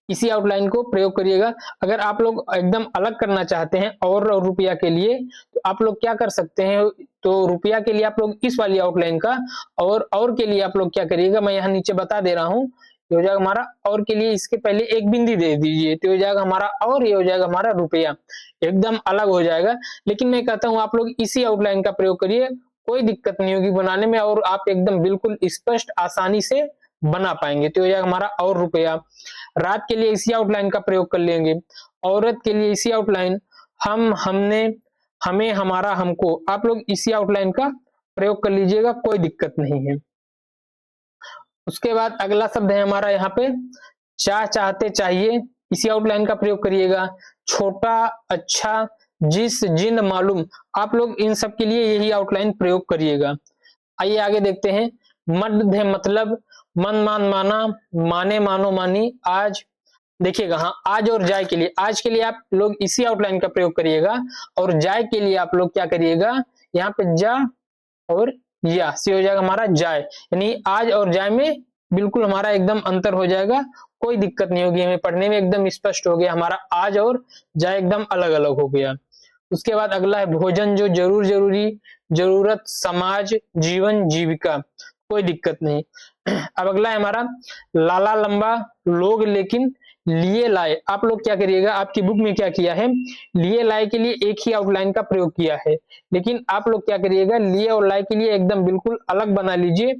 S1: इसी आउटलाइन को प्रयोग करिएगा। अगर आप लोग एकदम अलग करना चाहते हैं और रुपया के लिए, तो आप लोग क्या कर सकते हैं, तो रुपया के लिए आप लोग इस वाली आउटलाइन का, और के लिए आप लोग क्या करिएगा, मैं यहाँ नीचे बता दे रहा हूँ, तो हो जाएगा हमारा और के लिए इसके पहले एक बिंदी दे दीजिए तो हो जाएगा हमारा और, ये हो जाएगा हमारा रुपया, एकदम अलग हो जाएगा। लेकिन मैं कहता हूं आप लोग इसी आउटलाइन का प्रयोग करिए, कोई दिक्कत नहीं होगी बनाने में और आप एकदम बिल्कुल स्पष्ट आसानी से बना पाएंगे। तो हो जाएगा हमारा और रुपया। रात के लिए इसी आउटलाइन का प्रयोग कर लेंगे। औरत के लिए इसी आउटलाइन, हम, हमने, हमें, हमारा, हमको, आप लोग इसी आउटलाइन का प्रयोग कर लीजिएगा, कोई दिक्कत नहीं है। उसके बाद अगला शब्द है हमारा यहाँ पे चाह, चाहते, चाहिए, इसी आउटलाइन का प्रयोग करिएगा। छोटा, अच्छा, जिस, जिन, मालूम, आप लोग इन सब के लिए यही आउटलाइन प्रयोग करिएगा। आइए आगे देखते हैं। मध्य मतलब, मन, मान, माना, माने, मानो, मानी, आज, देखिएगा हाँ, आज और जाय के लिए, आज के लिए आप लोग इसी आउटलाइन का प्रयोग करिएगा और जाय के लिए आप लोग क्या करिएगा, यहाँ पे जा और या से हो जाएगा हमारा जाय, यानी आज और जाय में बिल्कुल हमारा एकदम अंतर हो जाएगा, कोई दिक्कत नहीं होगी हमें पढ़ने में, एकदम स्पष्ट हो गया हमारा आज और जाय एकदम अलग अलग हो गया। उसके बाद अगला है भोजन, जो जरूर, जरूरी, जरूरत, समाज, जीवन, जीविका, कोई दिक्कत नहीं। अब अगला है हमारा लाला लंबा, लोग, लेकिन, लिए लाए, आप लोग क्या करिएगा, आपकी बुक में क्या किया है, लिए लाए के लिए एक ही आउटलाइन का प्रयोग किया है, लेकिन आप लोग क्या करिएगा, लिए और लाए के लिए एकदम बिल्कुल अलग बना लीजिए,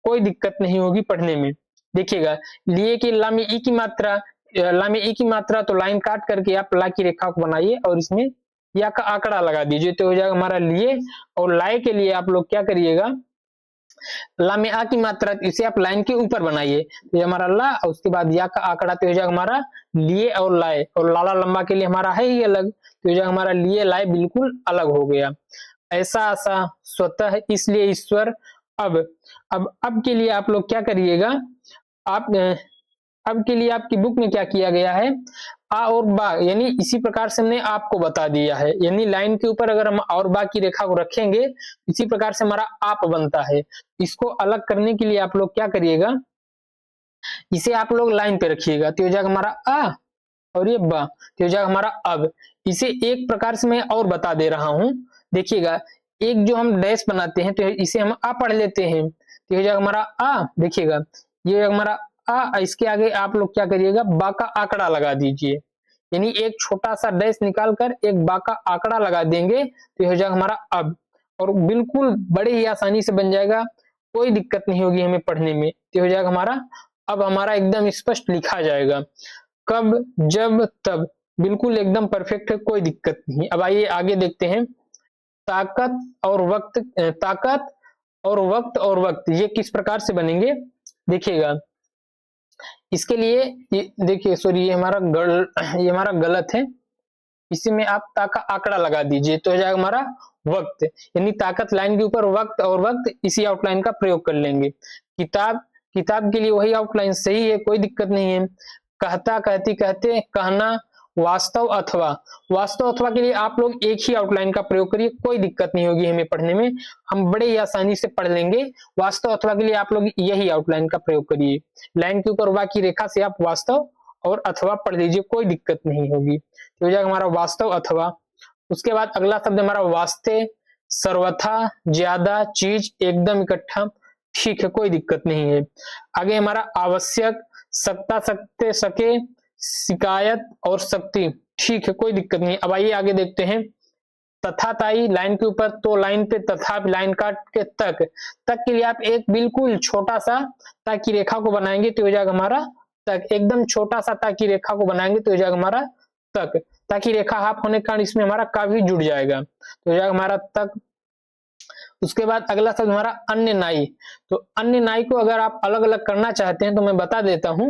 S1: कोई दिक्कत नहीं होगी पढ़ने में। देखिएगा लिए की ला में ई की मात्रा, ला में ई की मात्रा, तो लाइन काट करके आप ला की रेखा को बनाइए और इसमें या का आंकड़ा लगा दीजिए तो हो जाएगा हमारा लिए। और लाए के लिए आप लोग क्या करिएगा, ला में आ की मात्रा, इसे आप लाइन के ऊपर बनाइए तो ये हमारा ला, और उसके बाद या का आंकड़ा तो हो जाएगा हमारा लिए और लाए, और लाला लंबा के लिए हमारा है ही अलग तो हो जाएगा हमारा लिए लाए बिल्कुल अलग हो गया। ऐसा, आशा, स्वतः, इसलिए, ईश्वर, अब के लिए आप लोग क्या करिएगा, आप अब के लिए आपकी बुक में क्या किया गया है, आ और बा, यानी इसी प्रकार से हमने आपको बता दिया है, यानी लाइन के ऊपर अगर हम और बा की रेखा को रखेंगे इसी प्रकार से हमारा आप बनता है। इसको अलग करने के लिए आप लोग क्या करिएगा, इसे आप लोग लाइन पे रखिएगा तो हो जाएगा हमारा आ और ये बा तो हो जाएगा हमारा अब। इसे एक प्रकार से मैं और बता दे रहा हूं, देखिएगा एक जो हम डैश बनाते हैं तो इसे हम आ पढ़ लेते हैं तो हो जाएगा हमारा आ, देखिएगा ये हमारा आ, इसके आगे आप लोग क्या करिएगा, बा का आंकड़ा लगा दीजिए, यानी एक छोटा सा डैश निकाल कर एक बा का आंकड़ा लगा देंगे तो हो जाएगा हमारा अब, और बिल्कुल बड़े ही आसानी से बन जाएगा, कोई दिक्कत नहीं होगी हमें पढ़ने में तो हो जाएगा हमारा अब, हमारा एकदम स्पष्ट लिखा जाएगा। कब, जब, तब, बिल्कुल एकदम परफेक्ट है, कोई दिक्कत नहीं। अब आइए आगे देखते हैं। ताकत और वक्त, ताकत और वक्त ये किस प्रकार से बनेंगे, देखिएगा इसके लिए देखिए सॉरी ये हमारा गलत है, इसी में आप ता का आंकड़ा लगा दीजिए तो हो जाएगा हमारा वक्त, यानी ताकत लाइन के ऊपर वक्त और वक्त इसी आउटलाइन का प्रयोग कर लेंगे। किताब, किताब के लिए वही आउटलाइन सही है, कोई दिक्कत नहीं है। कहता, कहती, कहते, कहना, वास्तव अथवा, वास्तव अथवा के लिए आप लोग एक ही आउटलाइन का प्रयोग करिए, कोई दिक्कत नहीं होगी हमें पढ़ने में, हम बड़े ही आसानी से पढ़ लेंगे। वास्तव अथवा के लिए आप लोग यही आउटलाइन का प्रयोग करिए, लाइन के ऊपर वा की रेखा से आप वास्तव और अथवा पढ़ लीजिए, कोई दिक्कत नहीं होगी तो हो जाएगा हमारा वास्तव अथवा। उसके बाद अगला शब्द हमारा वास्ते, सर्वथा, ज्यादा, चीज, एकदम, इकट्ठा, ठीक है कोई दिक्कत नहीं है। आगे हमारा आवश्यक, सकता, सकते, सके, शिकायत और शक्ति, ठीक है कोई दिक्कत नहीं। अब आइए आगे देखते हैं। तथा, ताई, लाइन के ऊपर तो लाइन पे तथा, लाइन काट के तक, तक के लिए आप एक बिल्कुल छोटा सा ता की रेखा को बनाएंगे तो हो जाएगा हमारा तक, एकदम छोटा सा ता की रेखा को बनाएंगे तो हो जाएगा हमारा तक, ताकि रेखा हाफ होने के कारण इसमें हमारा का भी जुड़ जाएगा तो हो जाएगा हमारा तक। उसके बाद अगला शब्द हमारा अन्य नाई, तो अन्य नाई को अगर आप अलग अलग करना चाहते हैं तो मैं बता देता हूं।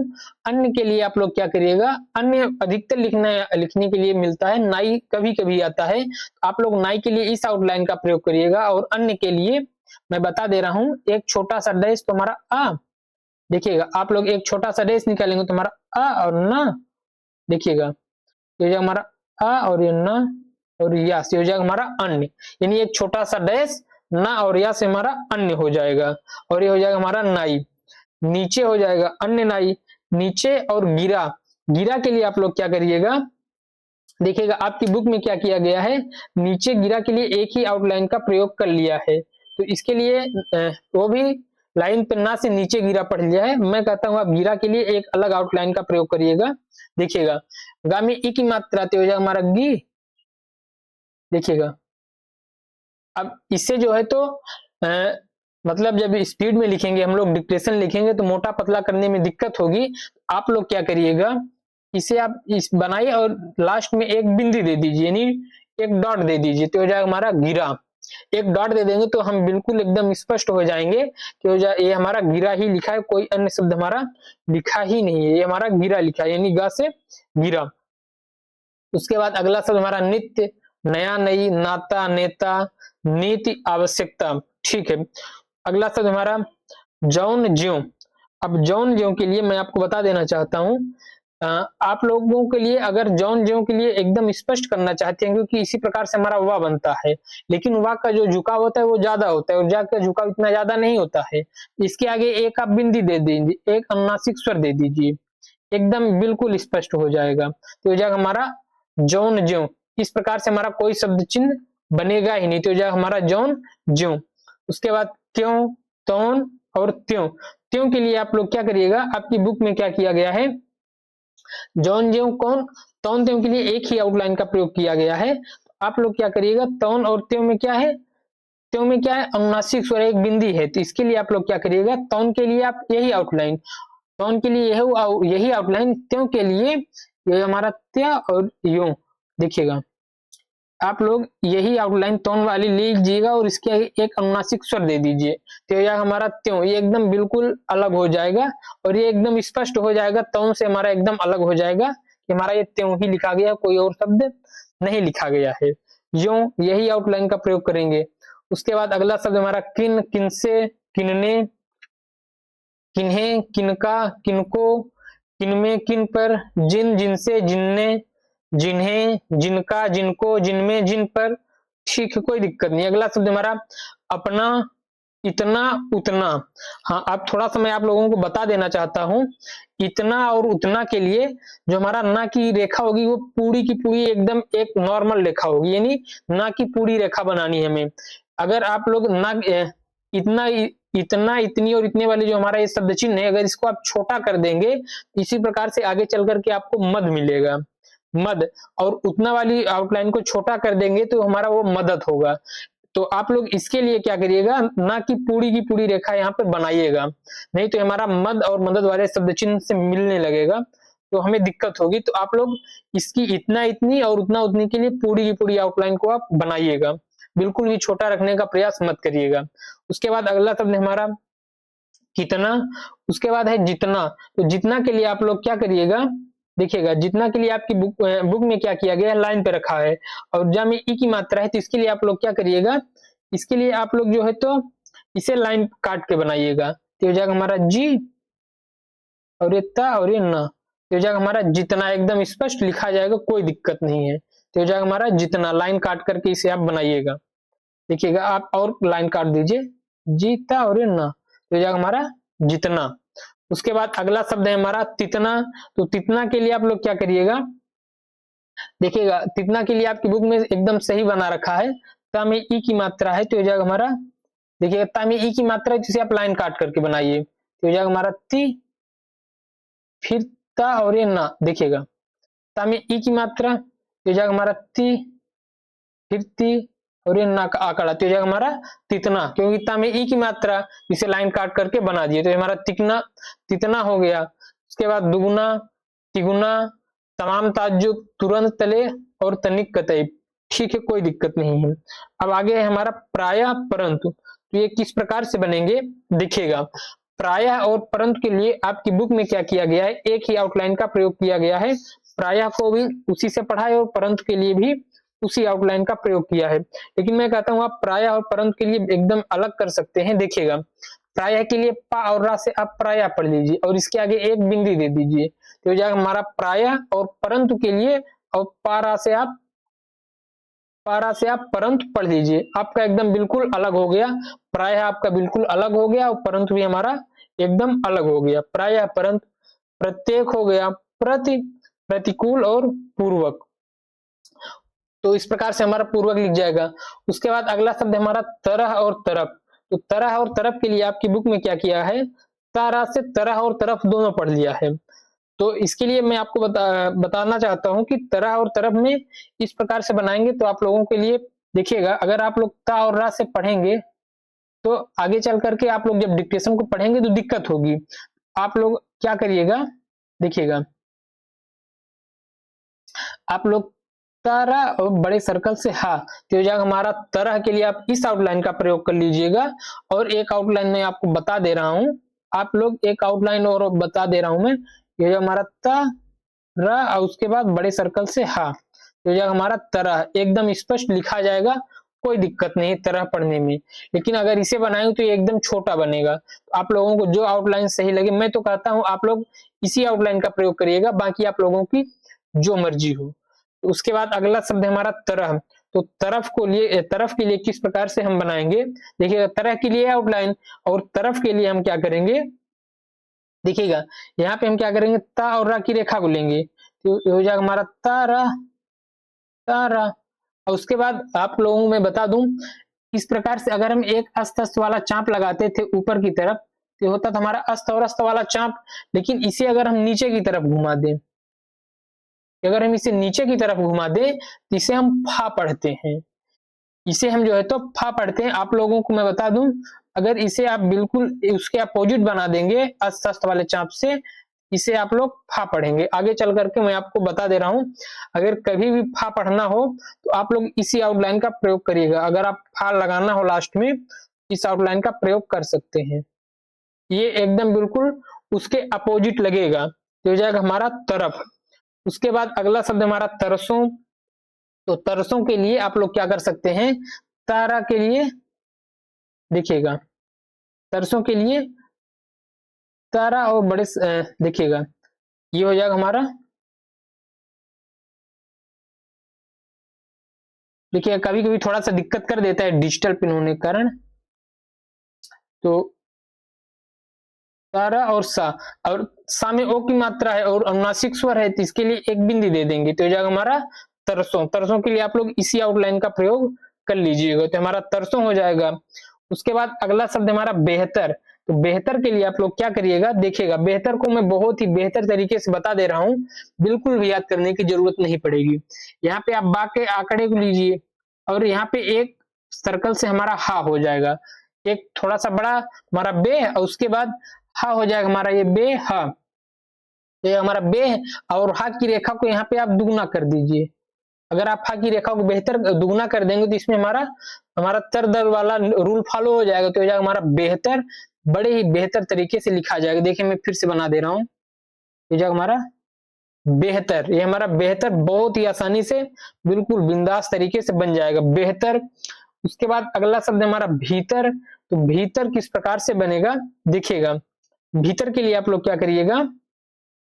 S1: अन्य के लिए आप लोग क्या करिएगा, अन्य अधिकतर लिखने के लिए मिलता है, नाई कभी कभी आता है, आप लोग नाई के लिए इस आउटलाइन का प्रयोग करिएगा। और अन्य के लिए मैं बता दे रहा हूं, एक छोटा सा डैश तो हमारा आ, देखिएगा आप लोग एक छोटा सा डैश निकालेंगे तो हमारा आ और ना, देखिएगा ये जो हमारा आ और ये ना और या से हो जाएगा हमारा अन्य, यानी एक छोटा सा डैश ना और या से हमारा अन्य हो जाएगा और ये हो जाएगा हमारा नाई। नीचे हो जाएगा अन्य नाई, नीचे। और गिरा, गिरा के लिए आप लोग क्या करिएगा, देखिएगा आपकी बुक में क्या किया गया है, नीचे गिरा के लिए एक ही आउटलाइन का प्रयोग कर लिया है तो इसके लिए वो भी लाइन पे ना से नीचे गिरा पढ़ लिया है। मैं कहता हूँ आप गिरा के लिए एक अलग आउटलाइन का प्रयोग करिएगा। देखिएगा गा में ई की मात्रा आती हो जाएगा हमारा गी। देखिएगा अब इससे जो है तो मतलब जब स्पीड में लिखेंगे हम लोग, डिक्टेशन लिखेंगे तो मोटा पतला करने में दिक्कत होगी। आप लोग क्या करिएगा, इसे आप इस बनाइए और लास्ट में एक बिंदी दे दीजिए, यानी एक डॉट दे दीजिए तो हो जाएगा हमारा गिरा। एक डॉट दे देंगे तो हम बिल्कुल एकदम स्पष्ट हो जाएंगे कि हो जाए ये हमारा गिरा ही लिखा है, कोई अन्य शब्द हमारा लिखा ही नहीं है, ये हमारा गिरा लिखा है, यानी गा से गिरा। उसके बाद अगला शब्द हमारा नित्य, नया, नई, नाता, नेता, नीति, आवश्यकता। ठीक है, अगला शब्द हमारा जौन ज्यों। अब जौन ज्यों के लिए मैं आपको बता देना चाहता हूं, आप लोगों के लिए अगर जौन ज्यों के लिए एकदम स्पष्ट करना चाहते हैं, क्योंकि इसी प्रकार से हमारा वा बनता है, लेकिन वा का जो झुकाव होता है वो ज्यादा होता है और जा का झुकाव इतना ज्यादा नहीं होता है। इसके आगे एक आप बिंदी दे दीजिए, एक अनुनासिक स्वर दे दीजिए, एकदम बिल्कुल स्पष्ट हो जाएगा। तो हो जाएगा हमारा जौन ज्यों। इस प्रकार से हमारा कोई शब्द चिन्ह बनेगा ही नहीं, तो हो जाएगा हमारा जौन ज्यों। उसके बाद त्यों, तौन और त्यों। त्यों के लिए आप लोग क्या करिएगा, आपकी बुक में क्या किया गया है, जौन ज्यों कौन, तौन त्यों के लिए एक ही आउटलाइन का प्रयोग किया गया है। आप लोग क्या करिएगा, तौन और त्यों में क्या है, त्यों में क्या है, अनुनासिक स्वर एक बिंदी है, तो इसके लिए आप लोग क्या करिएगा, तौन के लिए आप यही आउटलाइन, तौन के लिए यही आउटलाइन, त्यों के लिए ये हमारा त्य और यों। देखिएगा आप लोग यही आउटलाइन तौन वाली लीजिएगा और इसके एक अनुनासिक स्वर दे दीजिए, तो यह हमारा त्यों, ये एकदम बिल्कुल अलग हो जाएगा और ये एकदम स्पष्ट हो जाएगा, तौन से हमारा एकदम अलग हो जाएगा कि हमारा ये त्यों ही लिखा गया, कोई और शब्द नहीं लिखा गया है। यों यही आउटलाइन का प्रयोग करेंगे। उसके बाद अगला शब्द हमारा किन, किनसे, किनने, किन्हें, किनका, किनको, किनमें, किन पर, जिन, जिनसे, जिनने, जिन्हें, जिनका, जिनको, जिनमें, जिन पर। ठीक है, कोई दिक्कत नहीं। अगला शब्द हमारा अपना, इतना, उतना। हाँ, अब थोड़ा सा मैं आप लोगों को बता देना चाहता हूँ, इतना और उतना के लिए जो हमारा ना की रेखा होगी वो पूरी की पूरी एकदम एक नॉर्मल रेखा होगी, यानी ना की पूरी रेखा बनानी है हमें। अगर आप लोग ना इतना, इतना, इतनी और इतने वाले जो हमारा ये शब्द चिन्ह है, अगर इसको आप छोटा कर देंगे, इसी प्रकार से आगे चल करके आपको मद मिलेगा, मद। और उतना वाली आउटलाइन को छोटा कर देंगे तो हमारा वो मदद होगा। तो आप लोग इसके लिए क्या करिएगा, ना कि पूरी की पूरी रेखा यहाँ पे बनाइएगा, नहीं तो हमारा मद और मदद वाले शब्द चिन्ह से मिलने लगेगा तो हमें दिक्कत होगी। तो आप लोग इसकी इतना, इतनी और उतना, उतनी के लिए पूरी की पूरी आउटलाइन को आप बनाइएगा, बिल्कुल भी छोटा रखने का प्रयास मत करिएगा। उसके बाद अगला शब्द हमारा कितना, उसके बाद है जितना। तो जितना के लिए आप लोग क्या करिएगा, देखिएगा जितना के लिए आपकी बुक में क्या किया गया है, लाइन पे रखा है और जहाँ में ई की मात्रा है, तो इसके लिए आप लोग क्या करिएगा, इसके लिए आप लोग जो है तो इसे लाइन काट के बनाइएगा, तो हो जाएगा हमारा जी और ये ता और ये ना, तो हो जाएगा हमारा जितना, एकदम स्पष्ट लिखा जाएगा, कोई दिक्कत नहीं है। तो हो जाएगा हमारा जितना, लाइन काट करके इसे आप बनाइएगा। देखिएगा आप और लाइन काट दीजिए, जीता और ये ना, तो हो जाएगा हमारा जितना। उसके बाद अगला शब्द है हमारा तितना। तो तितना के लिए आप लोग क्या करिएगा, देखिएगा तितना के लिए आपकी बुक में एकदम सही बना रखा है, ता में ई की मात्रा है, तो हो जाएगा हमारा, देखिएगा ता में ई की मात्रा है, जिसे आप लाइन काट करके बनाइए, तो हो जाएगा हमारा ती, फिर ता और ये ना। देखिएगा ता में ई की मात्रा, तो हो जाएगा हमारा ती, फिर ती और ये ना का आकड़ा, तो हो जाएगा हमारा तितना, क्योंकि ता में ई की मात्रा, इसे लाइन काट करके बना दिए, तो हमारा तिकना, तितना हो गया। उसके बाद दुगुना, तिगुना, तमाम ताज्जुब, तुरंत तले और तनिक कतई। ठीक है, कोई दिक्कत नहीं है। अब आगे है हमारा प्रायः, परंतु। तो ये किस प्रकार से बनेंगे, देखिएगा प्रायः और परंतु के लिए आपकी बुक में क्या किया गया है, एक ही आउटलाइन का प्रयोग किया गया है। प्रायः को भी उसी से पढ़ा है और परंतु के लिए भी उसी आउटलाइन का प्रयोग किया है, लेकिन मैं कहता हूं आप प्रायः और परंतु के लिए एकदम अलग कर सकते हैं। देखिएगा प्रायः के लिए पा और रा से आप प्रायः पढ़ लीजिए और इसके आगे एक बिंदी दे दीजिए, तो हो जाएगा हमारा प्रायः। और परंतु के लिए और पारा से आप परंतु पढ़ लीजिए, आपका एकदम बिल्कुल अलग हो गया। प्रायः आपका बिल्कुल अलग हो गया और परंतु भी हमारा एकदम अलग हो गया। प्रायः, परंतु, प्रत्येक हो गया, प्रति, प्रतिकूल और पूर्वक। तो इस प्रकार से हमारा पूर्वक लिख जाएगा। उसके बाद अगला शब्द हमारा तरह और तरफ। तो तरह और तरफ के लिए आपकी बुक में क्या किया है, तारा से तरह और तरफ दोनों पढ़ लिया है। तो इसके लिए मैं आपको बताना चाहता हूँ कि तरह और तरफ में इस प्रकार से बनाएंगे तो आप लोगों के लिए देखिएगा, अगर आप लोग ता और रा से पढ़ेंगे तो आगे चल करके आप लोग जब डिक्टेशन को पढ़ेंगे तो दिक्कत होगी। आप लोग क्या करिएगा, देखिएगा, आप लोग तारा और बड़े सर्कल से हा, तो जो हमारा तरह के लिए आप इस आउटलाइन का प्रयोग कर लीजिएगा। और एक आउटलाइन मैं आपको बता दे रहा हूं, आप लोग एक आउटलाइन और बता दे रहा हूं मैं, ये जो हमारा तरह और उसके बाद बड़े सर्कल से हा, तो जो हमारा तरह एकदम स्पष्ट लिखा जाएगा, कोई दिक्कत नहीं तरह पढ़ने में। लेकिन अगर इसे बनाएंगे तो ये एकदम छोटा बनेगा। तो आप लोगों को जो आउटलाइन सही लगे, मैं तो कहता हूं आप लोग इसी आउटलाइन का प्रयोग करिएगा, बाकी आप लोगों की जो मर्जी हो। उसके बाद अगला शब्द है हमारा तरह। तो तरफ के लिए किस प्रकार से हम बनाएंगे, देखिएगा, तरह के लिए आउटलाइन और तरफ के लिए हम क्या करेंगे, देखिएगा, यहाँ पे हम क्या करेंगे, ता और रा की रेखा को लेंगे, तो हो जाएगा हमारा तारा तारा। और उसके बाद आप लोगों को मैं बता दूं, इस प्रकार से अगर हम एक अस्त अस्त वाला चाप लगाते थे ऊपर की तरफ, तो होता था हमारा अस्त और अस्त वाला चाप। लेकिन इसे अगर हम नीचे की तरफ घुमा दें, अगर हम इसे नीचे की तरफ घुमा दें तो इसे हम फा पढ़ते हैं। इसे हम जो है तो फा पढ़ते हैं। आप लोगों को मैं बता दूं, अगर इसे आप बिल्कुल उसके अपोजिट बना देंगे अस्त अस्त वाले चाप से, इसे आप लोग फा पढ़ेंगे। आगे चल करके मैं आपको बता दे रहा हूं, अगर कभी भी फा पढ़ना हो तो आप लोग इसी आउटलाइन का प्रयोग करिएगा। अगर आप फा लगाना हो लास्ट में, इस आउटलाइन का प्रयोग कर सकते हैं। ये एकदम बिल्कुल उसके अपोजिट लगेगा, तो हो जाएगा हमारा तरफ। उसके बाद अगला शब्द हमारा तरसों। तो तरसों के लिए आप लोग क्या कर सकते हैं, तारा के लिए देखिएगा, तरसों के लिए तारा और बड़े देखिएगा, ये हो जाएगा हमारा, देखिए कभी कभी थोड़ा सा दिक्कत कर देता है डिजिटल पिन होने के कारण। तो तारा और सा, और सा में ओ की मात्रा है और अनुनासिक स्वर है, तो इसके लिए एक बिंदी दे देंगे, तो हो जाएगा हमारा तरसों। तरसों के लिए आप लोग इसी आउटलाइन का प्रयोग कर लीजिएगा, तो हमारा तरसों हो जाएगा। उसके बाद अगला शब्द हमारा बेहतर। तो बेहतर के लिए आप लोग क्या करिएगा, देखिएगा, बेहतर को मैं बहुत ही बेहतर तरीके से बता दे रहा हूं, बिल्कुल भी याद करने की जरूरत नहीं पड़ेगी। यहाँ पे आप बा के आंकड़े को लीजिए और यहाँ पे एक सर्कल से हमारा हा हो जाएगा, एक थोड़ा सा बड़ा हमारा बे, और उसके बाद हा हो जाएगा हमारा ये बे हा। ये हमारा बे और हा की रेखा को यहाँ पे आप दुगना कर दीजिए। अगर आप हा की रेखा को बेहतर दुगना कर देंगे तो इसमें हमारा हमारा तर दर वाला रूल फॉलो हो जाएगा, तो हो जाएगा हमारा बेहतर। बड़े ही बेहतर तरीके से लिखा जाएगा। देखिए मैं फिर से बना दे रहा हूँ, हो जाएगा हमारा बेहतर। ये हमारा बेहतर बहुत ही आसानी से बिल्कुल बिंदास तरीके से बन जाएगा, बेहतर। उसके बाद अगला शब्द हमारा भीतर। तो भीतर किस प्रकार से बनेगा, देखिएगा, भीतर के लिए आप लोग क्या करिएगा,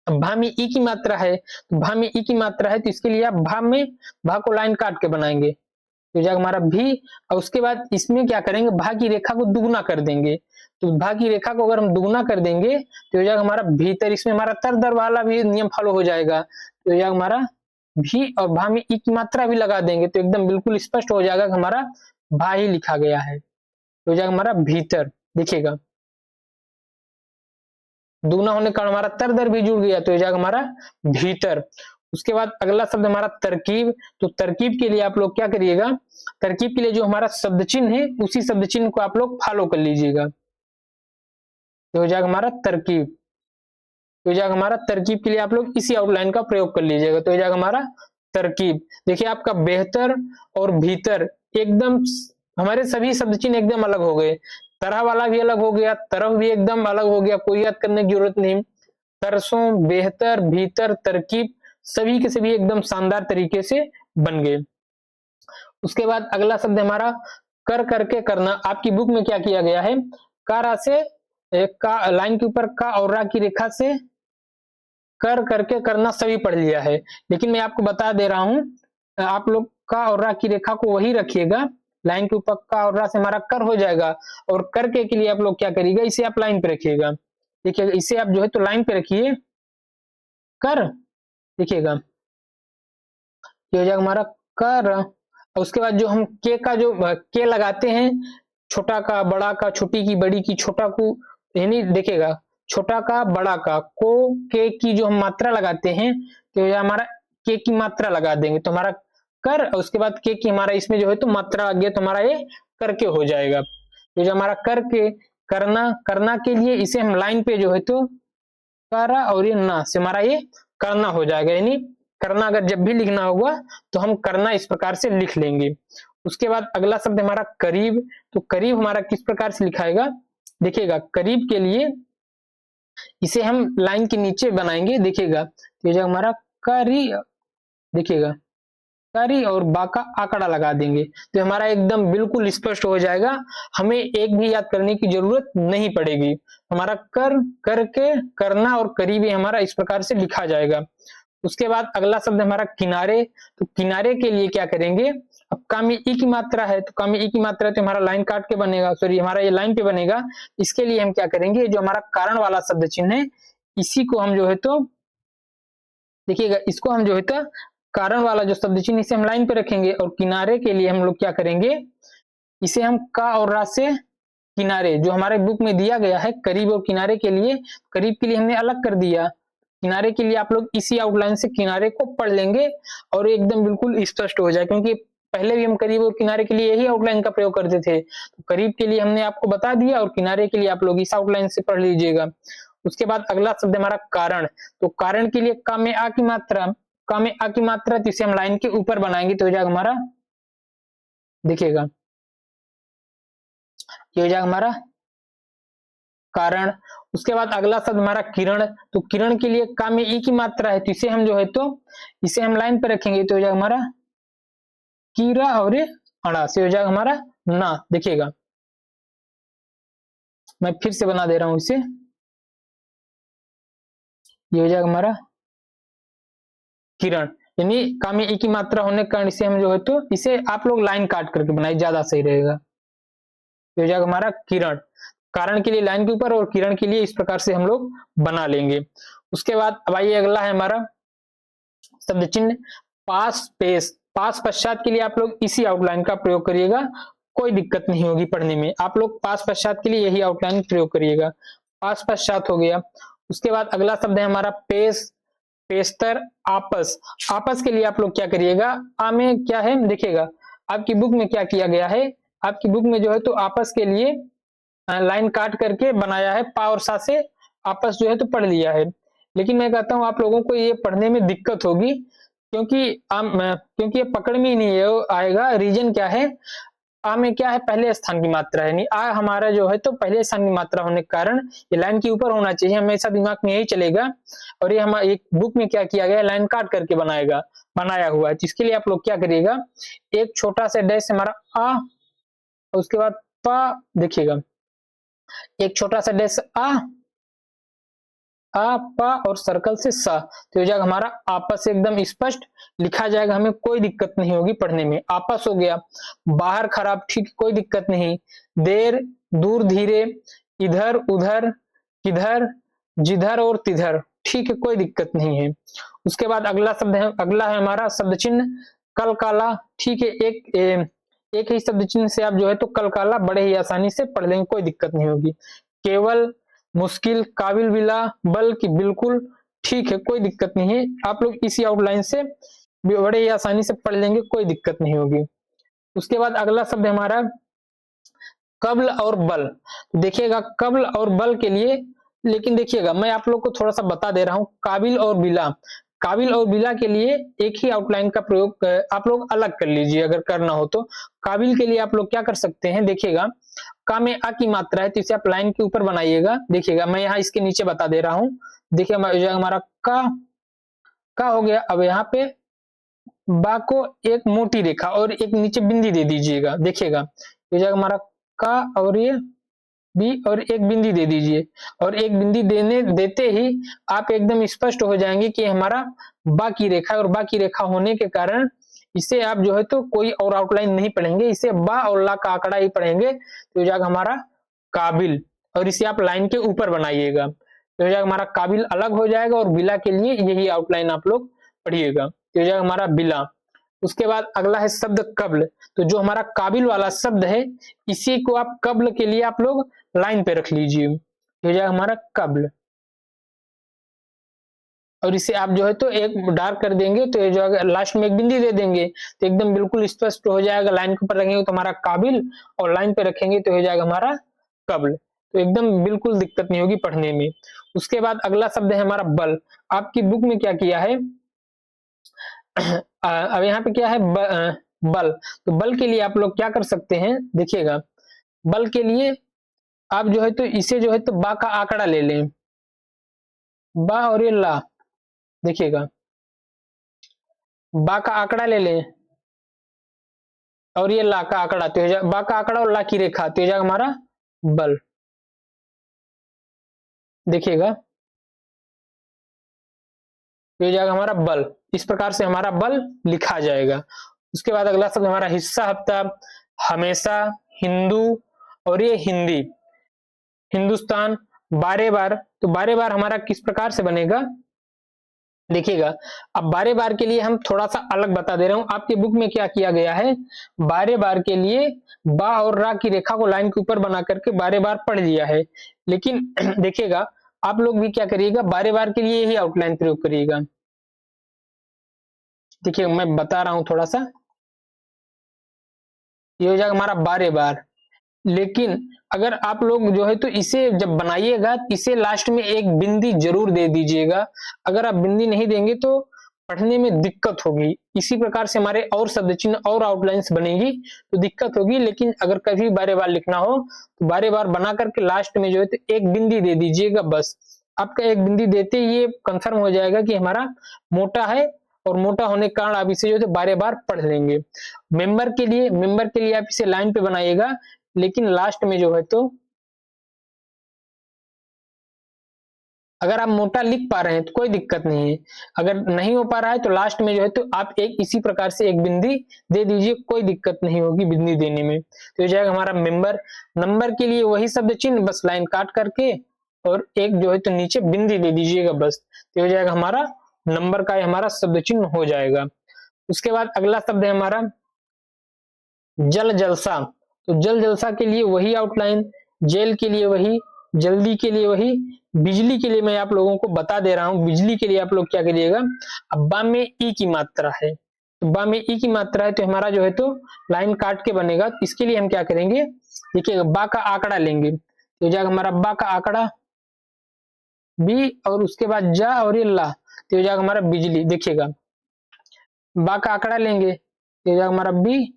S1: भा में ई की मात्रा है, तो भा में ई की मात्रा है, तो इसके लिए आप भा को लाइन काट के बनाएंगे, तो जाएगा हमारा भी। और उसके बाद इसमें क्या करेंगे, भा की रेखा को दुगुना कर देंगे। तो भा की रेखा को अगर हम दुगुना कर देंगे तो हो जाएगा हमारा भीतर। इसमें हमारा तर दर वाला भी नियम फॉलो हो जाएगा, तो हो जाएगा हमारा भी, और भा में ई की मात्रा भी लगा देंगे तो एकदम बिल्कुल स्पष्ट हो जाएगा कि हमारा भा ही लिखा गया है, तो हो जाएगा हमारा भीतर। देखिएगा, दुगना होने का हमारा तर दर भी जुड़ गया, तो हो जाएगा हमारा भीतर। उसके बाद अगला शब्द हमारा तरकीब। तो तरकीब के लिए आप लोग क्या करिएगा, तरकीब के लिए जो हमारा शब्द चिन्ह है उसी शब्द चिन्ह को आप लोग फॉलो कर लीजिएगा, तो हो जाएगा हमारा तरकीब। तो हो जाएगा हमारा तरकीब के लिए आप लोग इसी आउटलाइन का प्रयोग कर लीजिएगा, तो हो जाएगा हमारा तरकीब। देखिए आपका बेहतर और भीतर एकदम हमारे सभी शब्द चिन्ह एकदम अलग हो गए। तरह वाला भी अलग हो गया, तरफ भी एकदम अलग हो गया, कोई याद करने की जरूरत नहीं। तरसों, बेहतर, भीतर, तरकीब सभी के सभी एकदम शानदार तरीके से बन गए। उसके बाद अगला शब्द हमारा कर करके करना। आपकी बुक में क्या किया गया है, कारा से का लाइन के ऊपर का और रा की रेखा से कर करके करना सभी पढ़ लिया है। लेकिन मैं आपको बता दे रहा हूं, आप लोग का और रा की रेखा को वही रखिएगा, लाइन के ऊपर का और रा से हमारा कर हो जाएगा। और करके के लिए आप लोग क्या करिएगा, इसे आप लाइन पे रखिएगा। देखिएगा, इसे आप जो है तो लाइन पे रखिए, कर, देखिएगा, ये हो जाएगा हमारा कर। और उसके बाद जो हम के का जो के लगाते हैं, छोटा का बड़ा का, छोटी की बड़ी की, छोटा को, यानी देखिएगा छोटा का बड़ा का, को के की जो हम मात्रा लगाते हैं तो ये हमारा के की मात्रा लगा देंगे तो हमारा कर, और उसके बाद के की हमारा इसमें जो है तो मात्रा आ गया तो हमारा ये करके हो जाएगा। तो जो हमारा करके, करना, करना के लिए इसे हम लाइन पे जो है तो करा और ये ना से हमारा ये करना हो जाएगा, यानी करना अगर जब भी लिखना होगा तो हम करना इस प्रकार से लिख लेंगे। उसके बाद अगला शब्द हमारा करीब, तो करीब हमारा किस प्रकार से लिखाएगा, देखिएगा करीब के लिए इसे हम लाइन के नीचे बनाएंगे, देखिएगा तो जो हमारा करी, देखिएगा करी और बा का आंकड़ा लगा देंगे तो हमारा एकदम बिल्कुल स्पष्ट हो जाएगा, हमें एक भी याद करने की जरूरत नहीं पड़ेगी। हमारा कर, करके, करना और करीबी हमारा इस प्रकार से लिखा जाएगा। उसके बाद अगला शब्द हमारा किनारे, तो किनारे के लिए क्या करेंगे, अब का में ई की मात्रा है तो का में ई की मात्रा तो हमारा लाइन काट के बनेगा, सॉरी हमारा ये लाइन पे बनेगा। इसके लिए हम क्या करेंगे, जो हमारा कारण वाला शब्द चिन्ह है इसी को हम जो है तो देखिएगा इसको हम जो है तो कारण वाला जो शब्द चिन्ह इसे हम लाइन पे रखेंगे, और किनारे के लिए हम लोग क्या करेंगे, इसे हम का और रा से किनारे जो हमारे बुक में दिया गया है करीब और किनारे के लिए, करीब के लिए हमने अलग कर दिया, किनारे के लिए आप लोग इसी आउटलाइन से किनारे को पढ़ लेंगे और एकदम बिल्कुल स्पष्ट हो जाए, क्योंकि पहले भी हम करीब और किनारे के लिए यही आउटलाइन का प्रयोग करते थे। तो करीब के लिए हमने आपको बता दिया और किनारे के लिए आप लोग इस आउटलाइन से पढ़ लीजिएगा। उसके बाद अगला शब्द हमारा कारण, तो कारण के लिए का में आ की मात्रा, का में आ की मात्रा तो इसे हम लाइन के ऊपर बनाएंगे तो हो जाएगा हमारा, देखिएगा ये हो जाएगा हमारा कारण। उसके बाद अगला शब्द हमारा किरण, तो किरण के लिए का में ई की मात्रा है तो इसे हम जो है तो इसे हम लाइन पर रखेंगे तो हो जाएगा हमारा कीरा और अड़ा से हो जाएगा हमारा ना, देखिएगा मैं फिर से बना दे रहा हूं इसे, ये हो जाएगा हमारा किरण, यानी का में ई की मात्रा होने के कारण इसे हम जो है तो इसे आप लोग लाइन काट करके बनाए ज्यादा सही रहेगा। ये हो जाएगा हमारा किरण, कारण के लिए लाइन के ऊपर और किरण के लिए इस प्रकार से हम लोग बना लेंगे। उसके बाद अब आइए अगला है हमारा शब्द चिन्ह पास पेश, पास पश्चात के लिए आप लोग इसी आउटलाइन का प्रयोग करिएगा, कोई दिक्कत नहीं होगी पढ़ने में, आप लोग पास पश्चात के लिए यही आउटलाइन प्रयोग करिएगा। पास पश्चात हो गया। उसके बाद अगला शब्द है हमारा पेश, पेशतर, आपस, आपस के लिए आप लोग क्या करिएगा, आ में क्या है देखिएगा आपकी बुक में क्या किया गया है, आपकी बुक में जो है तो आपस के लिए लाइन काट करके बनाया है, पा और सा से आपस जो है तो पढ़ लिया है, लेकिन मैं कहता हूं आप लोगों को ये पढ़ने में दिक्कत होगी क्योंकि ये पकड़ में ही नहीं आएगा। रीजन क्या है, आ में क्या है पहले स्थान की मात्रा है, नहीं आ हमारा जो है तो पहले स्थान की मात्रा होने के कारण ये लाइन के ऊपर होना चाहिए, हमेशा दिमाग में यही चलेगा। और ये हमारे एक बुक में क्या किया गया, लाइन काट करके बनाया हुआ है, जिसके लिए आप लोग क्या करिएगा, एक छोटा सा डैश हमारा आ, उसके बाद पा, देखिएगा एक छोटा सा डैश आ पा और सर्कल से सा, तो हो जाएगा हमारा आपस, एकदम स्पष्ट लिखा जाएगा, हमें कोई दिक्कत नहीं होगी पढ़ने में। आपस हो गया, बाहर खराब, ठीक कोई दिक्कत नहीं, देर, दूर, धीरे, इधर उधर, किधर, जिधर और तिधर, ठीक है कोई दिक्कत नहीं है। उसके बाद अगला है हमारा शब्द चिन्ह कल काला, ठीक है एक ही शब्द चिन्ह से आप जो है तो कल काला बड़े ही आसानी से पढ़ लेंगे, कोई दिक्कत नहीं होगी। केवल, मुश्किल, काबिल बिला, बल्कि, बिल्कुल, ठीक है कोई दिक्कत नहीं है, आप लोग इसी आउटलाइन से बड़े ही आसानी से पढ़ लेंगे, कोई दिक्कत नहीं होगी। उसके बाद अगला शब्द हमारा कब्ल और बल, देखिएगा कब्ल और बल के लिए, लेकिन देखिएगा मैं आप लोग को थोड़ा सा बता दे रहा हूं, काबिल और बिला, काबिल और बिला के लिए एक ही आउटलाइन का प्रयोग आप लोग अलग कर लीजिए अगर करना हो तो। काबिल के लिए आप लोग क्या कर सकते हैं, देखिएगा का में आ की मात्रा है तो इसे आप लाइन के ऊपर बनाइएगा, देखिएगा मैं यहाँ इसके नीचे बता दे रहा हूँ, देखिए हमारा का हो गया। अब यहाँ पे बा को एक मोटी रेखा और एक नीचे बिंदी दे दीजिएगा, देखिएगा ये हमारा का और ये बी और एक बिंदी दे दीजिए, और एक बिंदी देते ही आप एकदम स्पष्ट हो जाएंगे कि हमारा बा की रेखा, और बा की रेखा होने के कारण इसे आप जो है तो कोई और आउटलाइन नहीं पढ़ेंगे, इसे बा और ला का आंकड़ा ही पढ़ेंगे, तो हो जाएगा हमारा काबिल, और इसे आप लाइन के ऊपर बनाइएगा तो हो जाएगा हमारा काबिल अलग हो जाएगा, और बिला के लिए यही आउटलाइन आप लोग पढ़िएगा, तो हो जाएगा हमारा बिला। उसके बाद अगला है शब्द कब्ल। तो जो हमारा काबिल वाला शब्द है, इसी को आप कब्ल के लिए आप लोग लाइन पे रख लीजिए, हो जाएगा हमारा कब्ल। और इसे आप जो है तो एक डार्क कर देंगे, तो ये जो है लास्ट में एक बिंदी दे देंगे, तो एकदम बिल्कुल स्पष्ट हो जाएगा। लाइन के ऊपर रखेंगे तो हमारा काबिल, और लाइन पे रखेंगे तो हो जाएगा हमारा कब्ल। तो एकदम बिल्कुल दिक्कत नहीं होगी पढ़ने में। उसके बाद अगला शब्द है हमारा बल। आपकी बुक में क्या किया है, अब यहाँ पे क्या है, बल। तो बल के लिए आप लोग क्या कर सकते हैं, देखिएगा। बल के लिए आप जो है तो इसे जो है तो बा का आंकड़ा ले लें, बा और ये ला, देखिएगा, बा का आंकड़ा ले लें और ये ला का आंकड़ा, तो बा का आंकड़ा और ला की रेखा, तो हो जाएगा हमारा बल। देखिएगा, तो हो जाएगा हमारा बल। इस प्रकार से हमारा बल लिखा जाएगा। उसके बाद अगला शब्द हमारा हिस्सा हफ्ता, हमेशा, हिंदू और ये हिंदी, हिंदुस्तान, बारे बार। तो बारे बार हमारा किस प्रकार से बनेगा, देखिएगा। अब बारे बार के लिए हम थोड़ा सा अलग बता दे रहा हूं। आपकी बुक में क्या किया गया है, बारे बार के लिए बा और रा की रेखा को लाइन के ऊपर बना करके बारे बार पढ़ लिया है। लेकिन देखिएगा, आप लोग भी क्या करिएगा, बारे बार के लिए ही आउटलाइन प्रयोग करिएगा। देखिए मैं बता रहा हूं थोड़ा सा, ये हो जाएगा हमारा बारे बार। लेकिन अगर आप लोग जो है तो इसे जब बनाइएगा, इसे लास्ट में एक बिंदी जरूर दे दीजिएगा। अगर आप बिंदी नहीं देंगे तो पढ़ने में दिक्कत होगी। इसी प्रकार से हमारे और शब्द चिन्ह और आउटलाइंस बनेगी तो दिक्कत होगी। लेकिन अगर कभी बारे बार लिखना हो तो बारे बार बना करके लास्ट में जो है तो एक बिंदी दे दीजिएगा बस। आपका एक बिंदी देते ही ये कंफर्म हो जाएगा कि हमारा मोटा है, और मोटा होने के कारण आप इसे जो है बारे बार पढ़ लेंगे। मेंबर के लिए आप इसे लाइन पे बनाइएगा, लेकिन लास्ट में जो है तो अगर आप मोटा लिख पा रहे हैं तो कोई दिक्कत नहीं है। अगर नहीं हो पा रहा है तो लास्ट में जो है तो आप एक इसी प्रकार से एक बिंदी दे दीजिए, कोई दिक्कत नहीं होगी बिंदी देने में। तो हो जाएगा हमारा मेंबर। नंबर के लिए वही शब्द चिन्ह, बस लाइन काट करके और एक जो है तो नीचे बिंदी दे दीजिएगा बस। तो हो जाएगा हमारा नंबर का हमारा शब्द चिन्ह हो जाएगा। उसके बाद अगला शब्द है हमारा जल जलसा। तो जल जलसा के लिए वही आउटलाइन, जेल के लिए वही, जल्दी के लिए वही, बिजली के लिए मैं आप लोगों को बता दे रहा हूं। बिजली के लिए आप लोग क्या करिएगा, अब बा में ई की मात्रा है, तो बा में ई की मात्रा है तो हमारा जो है तो लाइन काट के बनेगा। इसके लिए हम क्या करेंगे, देखिएगा, बा का आंकड़ा लेंगे, तो हो जाएगा हमारा बा का आंकड़ा बी, और उसके बाद जा और ये ला, तो हो जाएगा हमारा बिजली। देखिएगा, बा का आंकड़ा लेंगे तो हो जाएगा हमारा बी,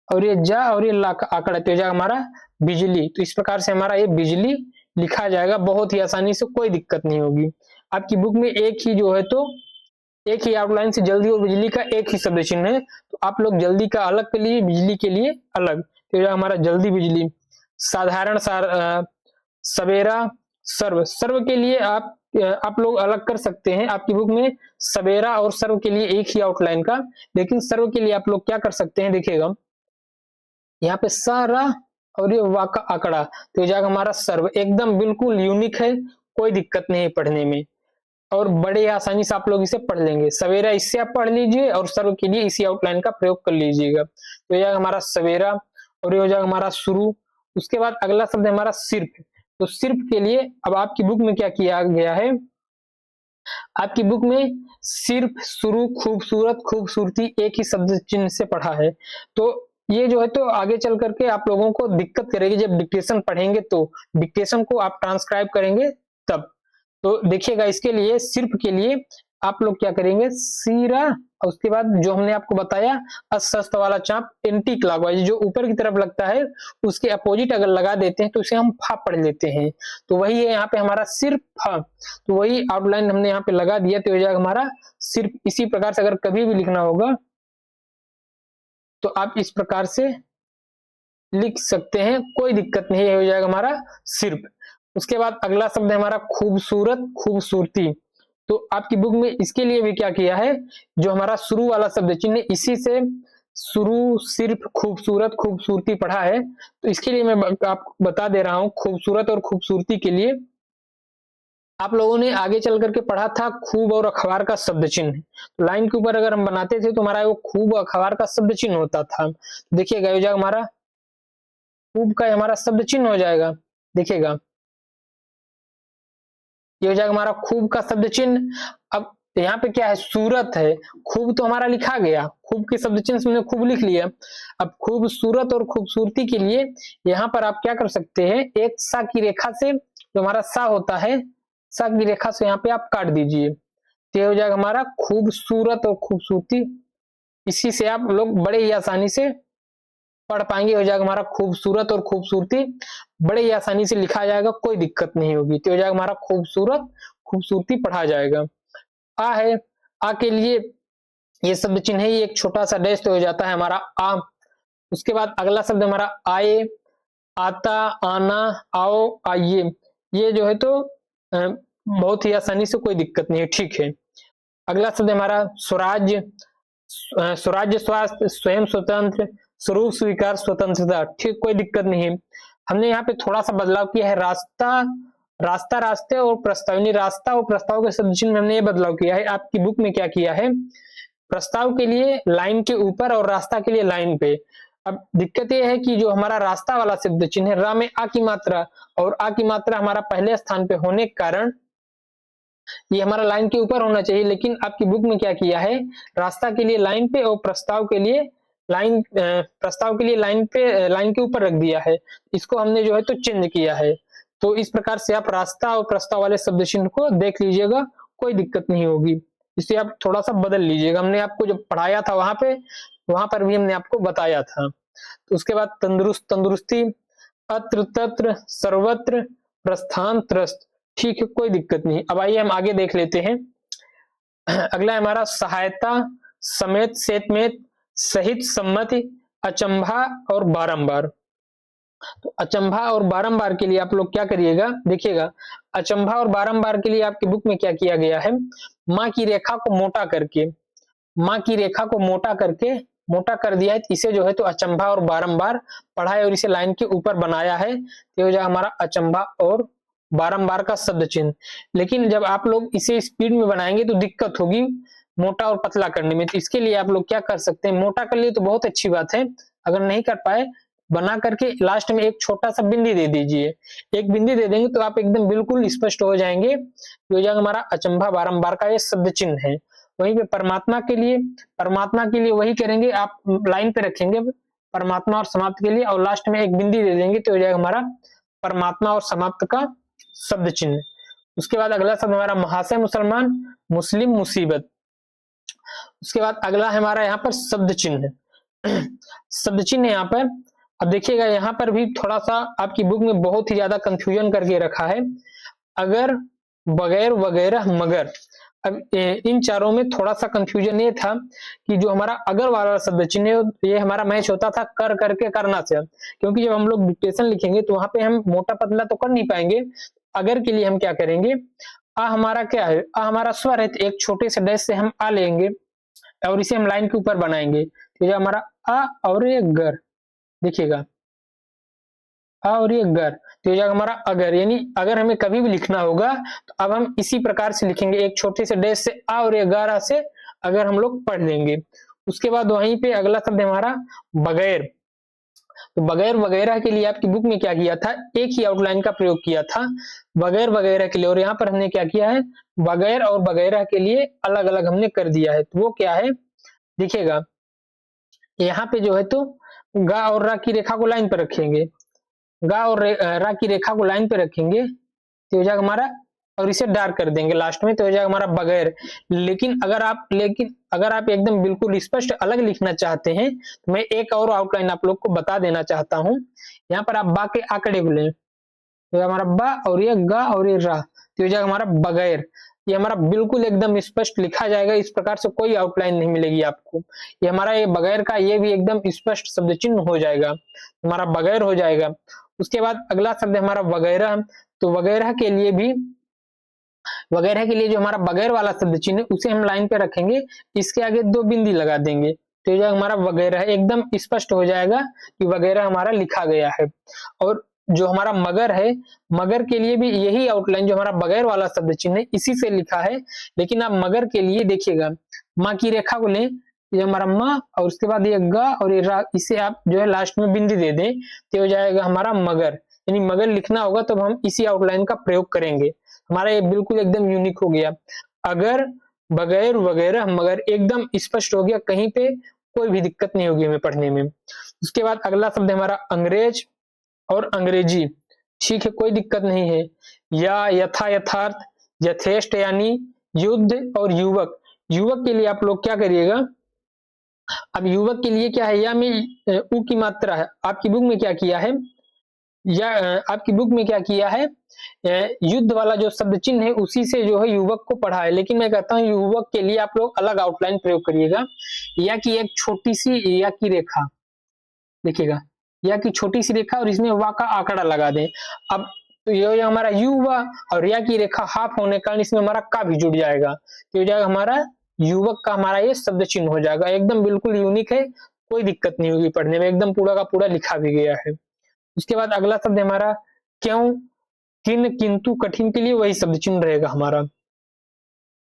S1: और ये जा और ये ला का आंकड़ा, तो हो जाएगा हमारा बिजली। तो इस प्रकार से हमारा ये बिजली लिखा जाएगा बहुत ही आसानी से, कोई दिक्कत नहीं होगी। आपकी बुक में एक ही जो है तो एक ही आउटलाइन से जल्दी और बिजली का एक ही शब्द चिन्ह है, तो आप लोग जल्दी का अलग के लिए, बिजली के लिए अलग, तो ये हमारा जल्दी बिजली। साधारण सवेरा, सर्व। सर्व के लिए आप लोग अलग कर सकते हैं। आपकी बुक में सवेरा और सर्व के लिए एक ही आउटलाइन का, लेकिन सर्व के लिए आप लोग क्या कर सकते हैं, देखिएगा, यहाँ पे सारा और ये वा का आंकड़ा, तो हो जाएगा हमारा सर्व। एकदम बिल्कुल यूनिक है, कोई दिक्कत नहीं है पढ़ने में, और बड़े आसानी से आप लोग इसे पढ़ लेंगे। सवेरा इससे आप पढ़ लीजिए और सर्व के लिए इसी आउटलाइन का प्रयोग कर लीजिएगा। तो हो जाएगा हमारा सवेरा, और ये हो जाएगा हमारा शुरू। उसके बाद अगला शब्द है हमारा सिर्फ। तो सिर्फ के लिए अब आपकी बुक में क्या किया गया है, आपकी बुक में सिर्फ, शुरू, खूबसूरत, खूबसूरती एक ही शब्द चिन्ह से पढ़ा है। तो ये जो है तो आगे चल करके आप लोगों को दिक्कत करेगी जब डिक्टेशन पढ़ेंगे, तो डिक्टेशन को आप ट्रांसक्राइब करेंगे तब। तो देखिएगा, इसके लिए सिर्फ के लिए आप लोग क्या करेंगे, सीरा, और उसके बाद जो हमने आपको बताया अस्वस्थ वाला चाप एंटी क्लॉकवाइज जो ऊपर की तरफ लगता है, उसके अपोजिट अगर लगा देते हैं तो इसे हम फा पढ़ लेते हैं। तो वही है यहाँ पे हमारा सिर्फ फा, तो वही आउटलाइन हमने यहाँ पे लगा दिया, तो हो जाएगा हमारा सिर्फ। इसी प्रकार से अगर कभी भी लिखना होगा तो आप इस प्रकार से लिख सकते हैं, कोई दिक्कत नहीं है, हो जाएगा हमारा सिर्फ। उसके बाद अगला शब्द है हमारा खूबसूरत, खूबसूरती। तो आपकी बुक में इसके लिए भी क्या किया है, जो हमारा शुरू वाला शब्द चिन्ह, इसी से शुरू, सिर्फ, खूबसूरत, खूबसूरती पढ़ा है। तो इसके लिए मैं आपको बता दे रहा हूं, खूबसूरत और खूबसूरती के लिए आप लोगों ने आगे चल करके पढ़ा था खूब और अखबार का शब्द चिन्ह। तो लाइन के ऊपर अगर हम बनाते थे तो हमारा वो खूब अखबार का शब्द चिन्ह होता था। देखिएगा ये हो जाएगा हमारा खूब का हमारा शब्द चिन्ह हो जाएगा। देखिएगा ये हो जाएगा हमारा खूब का शब्द चिन्ह। अब यहाँ पे क्या है, सूरत है, खूब तो हमारा लिखा गया, खूब के शब्द चिन्ह से हमने खूब लिख लिया। अब खूबसूरत और खूबसूरती के लिए यहाँ पर आप क्या कर सकते हैं, एक सा की रेखा से, जो हमारा सा होता है, सा की रेखा से यहाँ पे आप काट दीजिए, तो ये हो जाएगा हमारा खूबसूरत और खूबसूरती। इसी से आप लोग बड़े ही आसानी से पढ़ पाएंगे। हो जाएगा हमारा खूबसूरत और खूबसूरती, बड़े ही आसानी से लिखा जाएगा, कोई दिक्कत नहीं होगी। तो हो जाएगा हमारा खूबसूरत खूबसूरती पढ़ा जाएगा। आ है, आ के लिए ये शब्द चिन्ह ही एक छोटा सा डैश तो हो जाता है हमारा आ। उसके बाद अगला शब्द हमारा आए, आता, आना, आओ, आइए। ये जो है तो बहुत ही आसानी से, कोई दिक्कत नहीं है, ठीक है। अगला शब्द हमारा स्वराज्य, स्वराज्य स्वास्थ्य, स्वयं स्वतंत्र, स्वरूप स्वीकार, स्वतंत्रता, ठीक, कोई दिक्कत नहीं है। हमने यहाँ पे थोड़ा सा बदलाव किया है, रास्ता, रास्ता, रास्ते और प्रस्ताव, यानी रास्ता और प्रस्ताव के शब्द चिन्ह में हमने ये बदलाव किया है। आपकी बुक में क्या किया है, प्रस्ताव के लिए लाइन के ऊपर और रास्ता के लिए लाइन पे। अब दिक्कत ये है कि जो हमारा रास्ता वाला शब्द चिन्ह है, रा में आ की मात्रा, और आ की मात्रा हमारा पहले स्थान पे होने के कारण ये हमारा लाइन के ऊपर होना चाहिए, लेकिन आपकी बुक में क्या किया है, रास्ता के लिए लाइन पे और प्रस्ताव के लिए लाइन, प्रस्ताव के लिए लाइन पे, लाइन के ऊपर रख दिया है। इसको हमने जो है तो चेंज किया है। तो इस प्रकार से आप रास्ता और प्रस्ताव वाले शब्द चिन्ह को देख लीजिएगा, कोई दिक्कत नहीं होगी। इसे आप थोड़ा सा बदल लीजिएगा, हमने आपको जब पढ़ाया था वहां पर भी हमने आपको बताया था। तो उसके बाद तंदुरुस्त, तंदुरुस्ती, अत्र, तत्र, सर्वत्र, प्रस्थान, त्रस्त, ठीक है, कोई दिक्कत नहीं। अब आइए हम आगे देख लेते हैं। अगला है हमारा सहायता, समेत, सेतमेत, सहित, सम्मति, अचंभा और बारंबार। तो अचंभा और बारंबार के लिए आप लोग क्या करिएगा, देखिएगा अचंभा और बारंबार के लिए आपकी बुक में क्या किया गया है, माँ की रेखा को मोटा करके, माँ की रेखा को मोटा करके, मोटा कर दिया है, इसे जो है तो अचंभा और बारंबार पढ़ा है और इसे लाइन के ऊपर बनाया है। तो जो हमारा अचंभा और बारंबार का शब्द चिन्ह। लेकिन जब आप लोग इसे स्पीड में बनाएंगे तो दिक्कत होगी मोटा और पतला करने में। तो इसके लिए आप लोग क्या कर सकते हैं, मोटा कर लिए तो बहुत अच्छी बात है, अगर नहीं कर पाए बना करके लास्ट में एक छोटा सा बिंदी दे दीजिए। एक बिंदी दे देंगे तो आप एकदम बिल्कुल स्पष्ट हो जाएंगे। हो जाएगा हमारा अचंभा बारंबार का ये शब्द चिन्ह है। वहीं पे परमात्मा के लिए, परमात्मा के लिए वही करेंगे, आप लाइन पे रखेंगे परमात्मा और समाप्त के लिए, और लास्ट में एक बिंदी दे देंगे, तो हो जाएगा हमारा परमात्मा और समाप्त का शब्द चिन्ह। उसके बाद अगला शब्द हमारा महाशय, मुसलमान, मुस्लिम, मुसीबत। उसके बाद अगला है हमारा यहाँ पर शब्द चिन्ह, शब्द चिन्ह यहाँ पर। अब देखिएगा यहाँ पर भी थोड़ा सा आपकी बुक में बहुत ही ज्यादा कंफ्यूजन करके रखा है, अगर, बगैर, वगैरह, मगर। अब इन चारों में थोड़ा सा कंफ्यूजन ये था कि जो हमारा अगर वाला शब्द चिन्ह है ये हमारा मैच होता था कर, करके, करना से, क्योंकि जब हम लोग डिक्टेशन लिखेंगे तो वहां पे हम मोटा पतला तो कर नहीं पाएंगे। अगर के लिए हम क्या करेंगे, आ हमारा क्या है, आ हमारा स्वर है, तो एक छोटे से डैश से हम आ लेंगे और इसे हम लाइन के ऊपर बनाएंगे। तो ये हमारा आ और ये गर, देखिएगा आ और ये गर, तो ये जाएगा हमारा अगर। यानी अगर हमें कभी भी लिखना होगा तो अब हम इसी प्रकार से लिखेंगे, एक छोटे से डैश से आ और ये गर से अगर हम लोग पढ़ लेंगे। उसके बाद वहीं पे अगला शब्द हमारा बगैर। तो बगैर वगैरह के लिए आपकी बुक में क्या किया था, एक ही आउटलाइन का प्रयोग किया था बगैर वगैरह के लिए, और यहाँ पर हमने क्या किया है, बगैर और वगैरह के लिए अलग अलग हमने कर दिया है। तो वो क्या है, देखिएगा यहाँ पे जो है तो गा और रा की रेखा को लाइन पर रखेंगे, गा और रा की रेखा को लाइन पे रखेंगे, तो हो जाएगा हमारा, और इसे डार्क कर देंगे लास्ट में, तो हो जाएगा हमारा बगैर। लेकिन अगर आप एकदम बिल्कुल स्पष्ट अलग लिखना चाहते हैं तो मैं एक और आउटलाइन आप लोग को बता देना चाहता हूं। यहाँ पर आप बा के आंकड़े बोले, तो हमारा बा और ये गा और ये रा, तो हो जाएगा हमारा बगैर। ये हमारा बिल्कुल एकदम स्पष्ट लिखा जाएगा, इस प्रकार से कोई आउटलाइन नहीं मिलेगी आपको। ये हमारा ये बगैर का ये भी एकदम स्पष्ट शब्द चिन्ह हो जाएगा, हमारा बगैर हो जाएगा। उसके बाद अगला शब्द हमारा वगैरह। तो वगैरह के लिए भी, वगैरह के लिए जो हमारा बगैर वाला शब्द चिन्ह है उसे हम लाइन पे रखेंगे, इसके आगे दो बिंदी लगा देंगे, तो ये हमारा वगैरह एकदम स्पष्ट हो जाएगा कि वगैरह हमारा लिखा गया है। और जो हमारा मगर है, मगर के लिए भी यही आउटलाइन जो हमारा बगैर वाला शब्द चिन्ह है इसी से लिखा है। लेकिन आप मगर के लिए देखिएगा, माँ की रेखा को लें, ये हमारा माँ और उसके बाद ये ग और ये रा, इसे आप जो है लास्ट में बिंदी दे दें तो हो जाएगा हमारा मगर। यानी मगर लिखना होगा तो हम इसी आउटलाइन का प्रयोग करेंगे। हमारा ये बिल्कुल एकदम यूनिक हो गया। अगर, बगैर, वगैरह, मगर एकदम स्पष्ट हो गया, कहीं पे कोई भी दिक्कत नहीं होगी हमें पढ़ने में। उसके बाद अगला शब्द है हमारा अंग्रेज और अंग्रेजी। ठीक है, कोई दिक्कत नहीं है। या, यथा, यथार्थ, यथेष्ट यानी युद्ध और युवक। युवक के लिए आप लोग क्या करिएगा, अब युवक के लिए क्या है, या में उ की मात्रा है, आपकी बुक में क्या किया है, या आपकी बुक में क्या किया है, युद्ध वाला जो शब्द चिन्ह है उसी से जो है युवक को पढ़ा है। लेकिन मैं कहता हूं युवक के लिए आप लोग अलग आउटलाइन प्रयोग करिएगा। या की एक छोटी सी या की रेखा देखिएगा, या की छोटी सी रेखा और इसमें वा का आंकड़ा लगा दें। अब तो ये हमारा यू हुआ और या की रेखा हाफ होने के कारण इसमें हमारा का भी जुड़ जाएगा, तो हो जाएगा हमारा युवक का हमारा ये शब्द चिन्ह हो जाएगा। एकदम बिल्कुल यूनिक है, कोई दिक्कत नहीं होगी पढ़ने में, एकदम पूरा का पूरा लिखा भी गया है। उसके बाद अगला शब्द हमारा क्यों, किन, किंतु, कठिन के लिए वही शब्द चिन्ह रहेगा हमारा।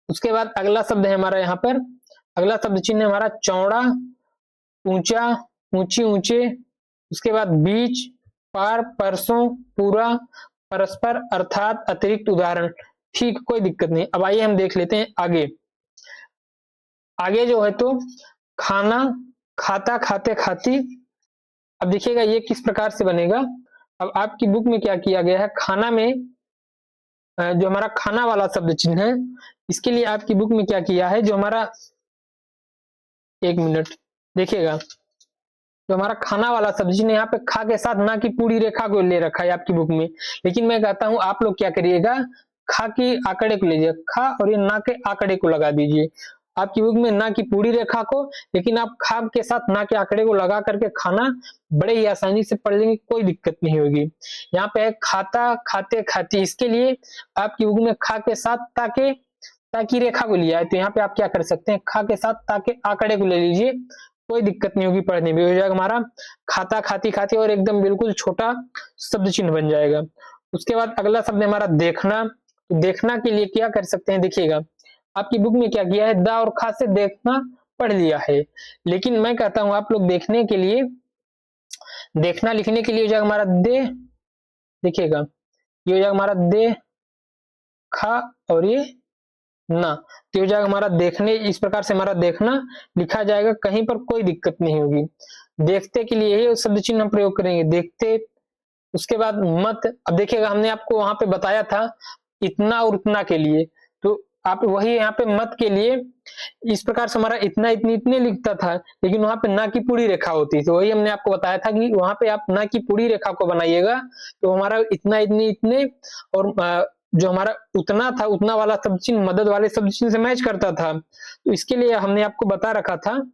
S1: उसके बाद अगला शब्द है हमारा यहाँ पर, अगला शब्द चिन्ह है हमारा चौड़ा, ऊंचा, ऊंची, ऊंचे। उसके बाद बीच, पार, परसों, पूरा, परस्पर, अर्थात, अतिरिक्त, उदाहरण। ठीक, कोई दिक्कत नहीं। अब आइए हम देख लेते हैं आगे। आगे जो है तो खाना, खाता, खाते, खाती। अब देखिएगा ये किस प्रकार से बनेगा। अब आपकी बुक में क्या किया गया है, खाना में जो हमारा खाना वाला शब्द चिन्ह है, इसके लिए आपकी बुक में क्या किया है, जो हमारा, एक मिनट देखिएगा, जो हमारा खाना वाला शब्द चिन्ह यहाँ पे खा के साथ ना की पूरी रेखा को ले रखा है आपकी बुक में। लेकिन मैं कहता हूं आप लोग क्या करिएगा, खा की आंकड़े को लीजिए, खा और ये ना के आंकड़े को लगा दीजिए। आपकी बुक में ना की पूरी रेखा को, लेकिन आप खा के साथ ना के आंकड़े को लगा करके खाना बड़े ही आसानी से पढ़ लेंगे, कोई दिक्कत नहीं होगी। यहाँ पे है खाता, खाते, खाती। इसके लिए आपकी बुक में खा के साथ ताके, ताकि रेखा को लिया है, तो यहाँ पे आप क्या कर सकते हैं, खा के साथ ताके आंकड़े को ले लीजिए, कोई दिक्कत नहीं होगी पढ़ने में। हो जाएगा हमारा खाता, खाती, खाती और एकदम बिल्कुल छोटा शब्द चिन्ह बन जाएगा। उसके बाद अगला शब्द है हमारा देखना। तो देखना के लिए क्या कर सकते हैं, देखिएगा आपकी बुक में क्या किया है, दा और खा से देखना पढ़ लिया है। लेकिन मैं कहता हूं आप लोग देखने के लिए, देखना लिखने के लिए हो जाएगा हमारा दे, देखिएगा ये हो जाएगा हमारा दे, खा और ये ना, तो हो जाएगा हमारा देखने। इस प्रकार से हमारा देखना लिखा जाएगा, कहीं पर कोई दिक्कत नहीं होगी। देखते के लिए यही शब्द चिन्ह हम प्रयोग करेंगे, देखते। उसके बाद मत। अब देखिएगा हमने आपको वहां पे बताया था इतना और उतना के लिए, तो आप वही यहाँ पे मत के लिए इस प्रकार से हमारा इतना, इतनी, इतने लिखता था, लेकिन वहां पे ना की पूरी रेखा होती थी। वही हमने आपको बताया था कि वहां पे आप ना की पूरी रेखा को बनाइएगा तो हमारा इतना, इतनी, इतने और जो हमारा उतना था, उतना वाला शब्द चिन्ह मदद वाले शब्द चिन्ह से मैच करता था। तो इसके लिए हमने आपको बता रखा था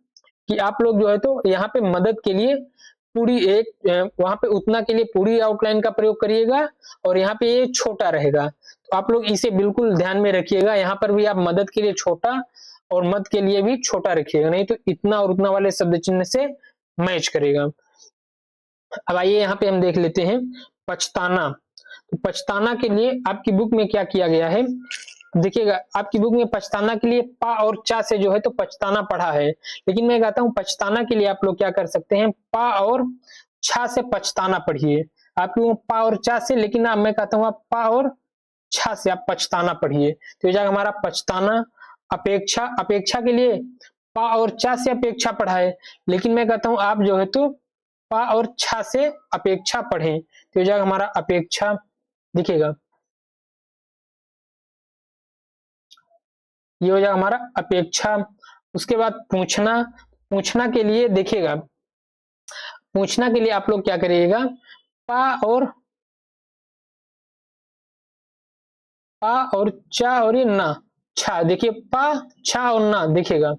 S1: कि आप लोग जो है तो यहाँ पे मदद के लिए पूरी एक, वहां पे उतना के लिए पूरी आउटलाइन का प्रयोग करिएगा और यहाँ पे ये छोटा रहेगा। तो आप लोग इसे बिल्कुल ध्यान में रखिएगा, यहाँ पर भी आप मदद के लिए छोटा और मद के लिए भी छोटा रखिएगा, नहीं तो इतना और उतना वाले शब्द चिन्ह से मैच करेगा। अब आइए यहाँ पे हम देख लेते हैं पछताना। तो पछताना के लिए आपकी बुक में क्या किया गया है, देखिएगा आपकी बुक में पछताना के लिए पा और चा से जो है तो पछताना पढ़ा है। लेकिन मैं कहता हूं पछताना के लिए आप लोग क्या कर सकते हैं, पा और छा से पछताना पढ़िए। आपकी पा और चा से, लेकिन अब मैं कहता हूं आप पा और छा से आप पछताना पढ़िए, तो हो जाएगा हमारा पछताना। अपेक्षा, अपेक्षा के लिए पा और चा से अपेक्षा पढ़ाए, लेकिन मैं कहता हूं आप जो है तो पा और छा से अपेक्षा पढ़ें, तो हो जाएगा हमारा अपेक्षा। देखिएगा ये हो जाएगा हमारा अपेक्षा। उसके बाद पूछना, पूछना के लिए देखिएगा, पूछना के लिए आप लोग क्या करिएगा, पा और चा और ये ना, छा। देखिए पा, छा और ना, देखिएगा ये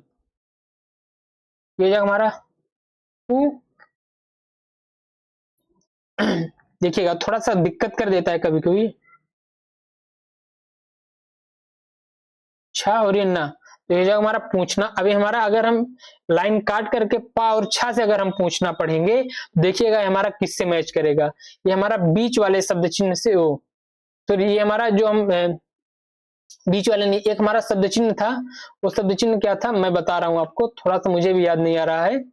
S1: हो जाएगा हमारा पू। देखिएगा थोड़ा सा दिक्कत कर देता है कभी कभी, छा और ये ना, तो ये जो हमारा पूछना, अभी हमारा अगर हम लाइन काट करके पा और छा से अगर हम पूछना पढ़ेंगे, देखिएगा हमारा किससे मैच करेगा। ये हमारा बीच वाले शब्द चिन्ह से हो, तो ये हमारा जो हम बीच वाले नहीं, एक हमारा शब्द चिन्ह था, वो शब्द चिन्ह क्या था मैं बता रहा हूं आपको, थोड़ा सा मुझे भी याद नहीं आ रहा है।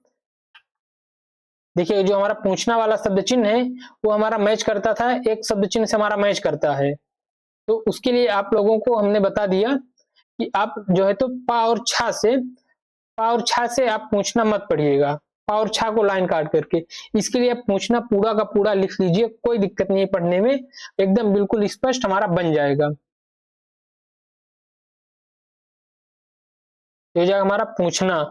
S1: देखिए जो हमारा पूछना वाला शब्द चिन्ह है वो हमारा मैच करता था, एक शब्द चिन्ह से हमारा मैच करता है। तो उसके लिए आप लोगों को हमने बता दिया कि आप जो है तो पा और छा से आप पूछना मत पढ़िएगा, पा और छा को लाइन काट करके। इसके लिए आप पूछना पूरा का पूरा लिख लीजिए, कोई दिक्कत नहीं है पढ़ने में, एकदम बिल्कुल स्पष्ट हमारा बन जाएगा। तो जो हमारा पूछना,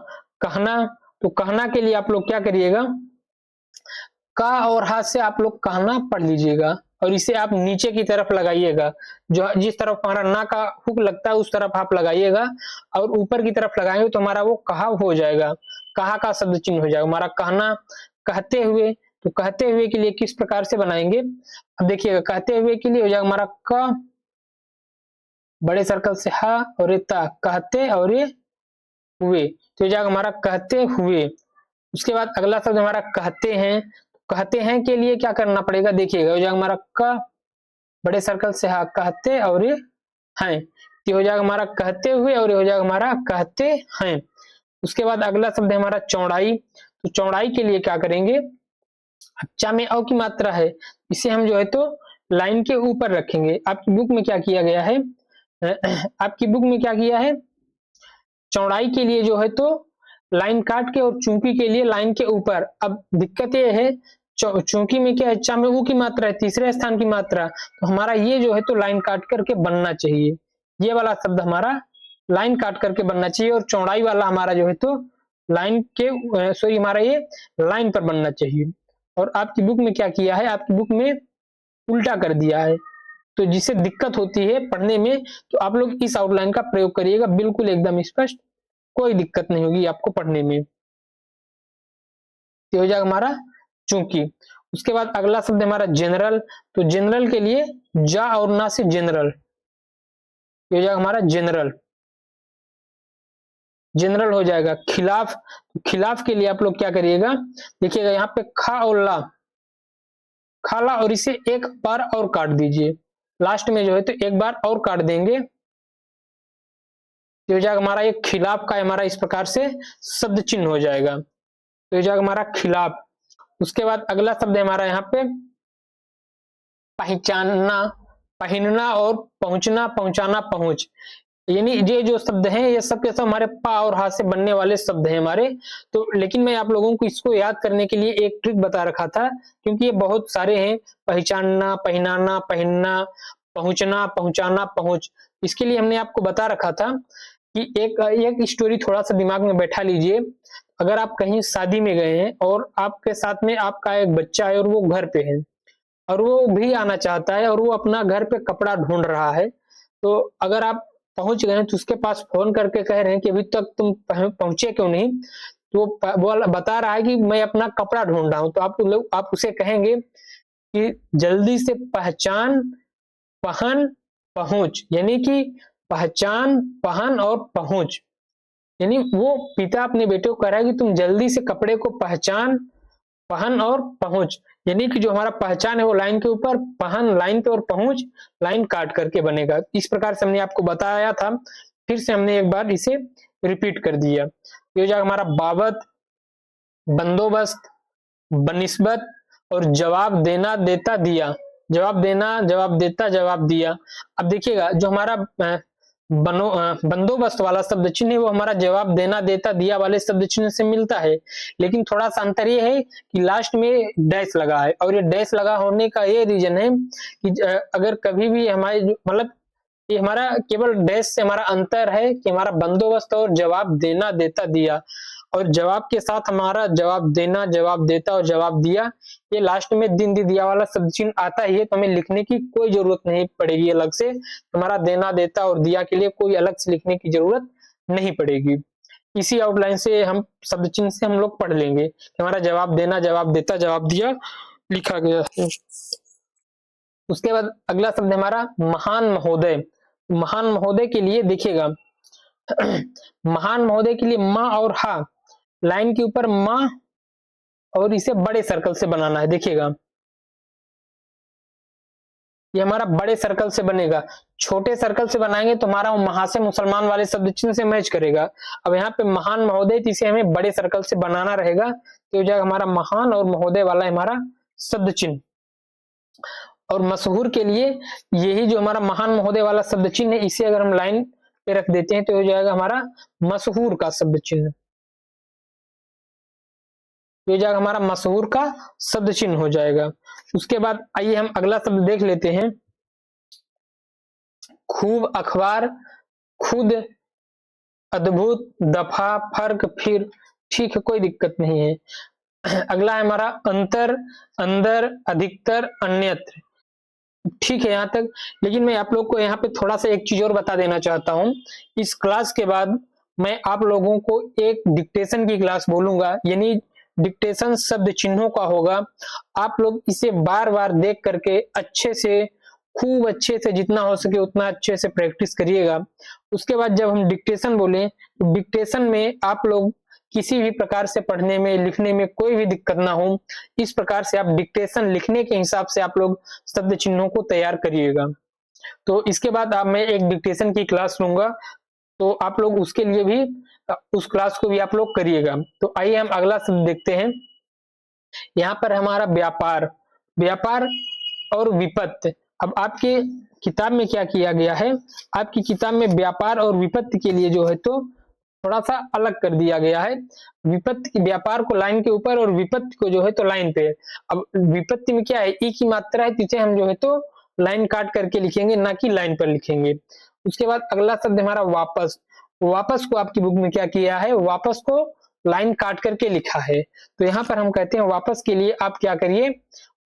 S1: कहना, तो कहना के लिए आप लोग क्या करिएगा, का और हा से आप लोग कहना पढ़ लीजिएगा और इसे आप नीचे की तरफ लगाइएगा, जो जिस तरफ हमारा ना का हुक लगता है उस तरफ आप लगाइएगा, और ऊपर की तरफ लगाएंगे तो हमारा वो कहा हो जाएगा, कहा का शब्द चिन्ह हो जाएगा हमारा कहना। कहते हुए, तो कहते हुए के लिए किस प्रकार से बनाएंगे, अब देखिएगा कहते हुए के लिए हो जाएगा हमारा क, बड़े सर्कल से हा और ये ता, कहते और ये हुए, तो हो जाएगा हमारा कहते हुए। उसके बाद अगला शब्द हमारा कहते हैं, कहते हैं के लिए क्या करना पड़ेगा, देखिएगा हो जाएगा हमारा क, बड़े सर्कल से हा, कहते और ये हैं, तो हो जाएगा हमारा कहते हुए और ये हो जाएगा हमारा कहते हैं। उसके बाद अगला शब्द है हमारा चौड़ाई, तो चौड़ाई के लिए क्या करेंगे, चा में अ की मात्रा है, इसे हम जो है तो लाइन के ऊपर रखेंगे। आपकी बुक में क्या किया गया है, आपकी बुक में क्या किया है, चौड़ाई के लिए जो है तो लाइन काट के और चूंकि के लिए लाइन के ऊपर। अब दिक्कत ये है चूंकि में क्या है, चा में ऊ की मात्रा है, तीसरे स्थान की मात्रा, तो हमारा ये जो है तो लाइन काट करके बनना चाहिए, ये वाला शब्द हमारा लाइन काट करके बनना चाहिए, और चौड़ाई वाला हमारा जो है तो लाइन के सॉरी हमारा ये लाइन पर बनना चाहिए। और आपकी बुक में क्या किया है, आपकी बुक में उल्टा कर दिया है, तो जिससे दिक्कत होती है पढ़ने में, तो आप लोग इस आउटलाइन का प्रयोग करिएगा, बिल्कुल एकदम स्पष्ट, कोई दिक्कत नहीं होगी आपको पढ़ने में। तो हो जाएगा हमारा चूंकि। उसके बाद अगला शब्द हमारा जनरल, तो जनरल के लिए जा और ना से जनरल, हो जाएगा हमारा जनरल, जनरल हो जाएगा। खिलाफ, खिलाफ के लिए आप लोग क्या करिएगा, देखिएगा यहाँ पे खा और ला, खाला, और इसे एक बार और काट दीजिए, लास्ट में जो है तो एक बार और काट देंगे, तो हो जाएगा हमारा एक खिलाफ का हमारा इस प्रकार से शब्द चिन्ह हो जाएगा, तो हो जाएगा हमारा खिलाफ। उसके बाद अगला शब्द है हमारा यहाँ पे पहचानना, पहनना और पहुंचना, पहुंचाना, पहुंच, यानी ये जो शब्द हैं ये सब के सब हमारे पा और हा से बनने वाले शब्द हैं हमारे। तो लेकिन मैं आप लोगों को इसको याद करने के लिए एक ट्रिक बता रखा था, क्योंकि ये बहुत सारे हैं, पहचानना, पहनाना, पहनना, पहुंचना, पहुंचाना, पहुंच। इसके लिए हमने आपको बता रखा था कि एक स्टोरी थोड़ा सा दिमाग में बैठा लीजिए। अगर आप कहीं शादी में गए हैं और आपके साथ में आपका एक बच्चा है और वो घर पे है और वो भी आना चाहता है और वो अपना घर पे कपड़ा ढूंढ रहा है, तो अगर आप पहुंच गए तो उसके पास फोन करके कह रहे हैं कि अभी तक तुम पहुंचे क्यों नहीं, तो वो बता रहा है कि मैं अपना कपड़ा ढूंढ रहा हूं, तो आप उसे कहेंगे कि जल्दी से पहचान, पहन, पहुंच, यानी कि पहचान, पहन और पहुंच, यानी वो पिता अपने बेटे को कह रहा है कि तुम जल्दी से कपड़े को पहचान, पहन और पहुंच, यानी कि जो हमारा पहचान है वो लाइन के ऊपर, पहन लाइन पे और पहुंच लाइन काट करके बनेगा। इस प्रकार से हमने आपको बताया था, फिर से हमने एक बार इसे रिपीट कर दिया। ये जो हमारा बाबत, बंदोबस्त, बनिस्बत और जवाब देना, देता, दिया, जवाब देना, जवाब देता, जवाब दिया। अब देखिएगा जो हमारा बंदोबस्त वाला शब्द चिन्ह है वो हमारा जवाब देना, देता, दिया वाले शब्द चिन्ह से मिलता है, लेकिन थोड़ा सा अंतर ये है कि लास्ट में डैश लगा है, और ये डैश लगा होने का ये रीजन है कि अगर कभी भी हमारे मतलब ये हमारा केवल डैश से हमारा अंतर है कि हमारा बंदोबस्त और जवाब देना, देता, दिया, और जवाब के साथ हमारा जवाब देना, जवाब देता और जवाब दिया, ये लास्ट में दिन दी दिया वाला शब्द चिन्ह आता ही है, तो हमें लिखने की कोई जरूरत नहीं पड़ेगी अलग से, हमारा देना, देता और दिया के लिए कोई अलग से लिखने की जरूरत नहीं पड़ेगी। इसी आउटलाइन से हम शब्द चिन्ह से हम लोग पढ़ लेंगे कि हमारा जवाब देना, जवाब देता, जवाब दिया लिखा गया है। उसके बाद अगला शब्द हमारा महान महोदय। महान महोदय के लिए देखिएगा महान महोदय के लिए माँ और हा, लाइन के ऊपर माँ और इसे बड़े सर्कल से बनाना है। देखिएगा ये हमारा बड़े सर्कल से बनेगा, छोटे सर्कल से बनाएंगे तो हमारा महा से मुसलमान वाले शब्द चिन्ह से मैच करेगा। अब यहाँ पे महान महोदय, इसे हमें बड़े सर्कल से बनाना रहेगा, तो जो हमारा महान और महोदय वाला हमारा शब्द चिन्ह। और मशहूर के लिए यही जो हमारा महान महोदय वाला शब्द चिन्ह है, इसे अगर हम लाइन पे रख देते हैं तो हो जाएगा हमारा मशहूर का शब्द चिन्ह, तो हो जाएगा हमारा मशहूर का शब्द चिन्ह हो जाएगा। उसके बाद आइए हम अगला शब्द देख लेते हैं, खूब, अखबार, खुद, अद्भुत, दफा, फर्क, फिर, ठीक है, कोई दिक्कत नहीं है। अगला है हमारा अंतर, अंदर, अधिकतर, अन्यत्र, ठीक है यहाँ तक। लेकिन मैं आप लोग को यहाँ पे थोड़ा सा एक चीज और बता देना चाहता हूँ। इस क्लास के बाद मैं आप लोगों को एक डिक्टेशन की क्लास बोलूंगा, यानी डिक्टेशन शब्द चिन्हों का होगा। आप लोग इसे बार बार देख करके अच्छे से, खूब अच्छे से, जितना हो सके उतना अच्छे से प्रैक्टिस करिएगा। उसके बाद जब हम डिक्टेशन बोले तो डिक्टेशन में आप लोग किसी भी प्रकार से पढ़ने में, लिखने में कोई भी दिक्कत ना हो, इस प्रकार से आप डिक्टेशन लिखने के हिसाब से आप लोग शब्द चिन्हों को तैयार करिएगा। तो इसके बाद आप मैं एक डिक्टेशन की क्लास लूंगा, तो आप लोग उसके लिए भी उस क्लास को भी आप लोग करिएगा। तो आइए हम अगला शब्द देखते हैं। यहाँ पर हमारा व्यापार, व्यापार और विपत्ति। अब आपके किताब में क्या किया गया है, आपकी किताब में व्यापार और विपत्ति के लिए जो है तो थोड़ा सा अलग कर दिया गया है। विपत्ति की, व्यापार को लाइन के ऊपर और विपत्ति को जो है तो लाइन पे। अब विपत्ति में क्या है, ई की मात्रा है, इसे हम जो है तो लाइन काट करके लिखेंगे, ना कि लाइन पर लिखेंगे। उसके बाद अगला शब्द हमारा वापस। वापस को आपकी बुक में क्या किया है, वापस को लाइन काट करके लिखा है। तो यहाँ पर हम कहते हैं वापस के लिए आप क्या करिए,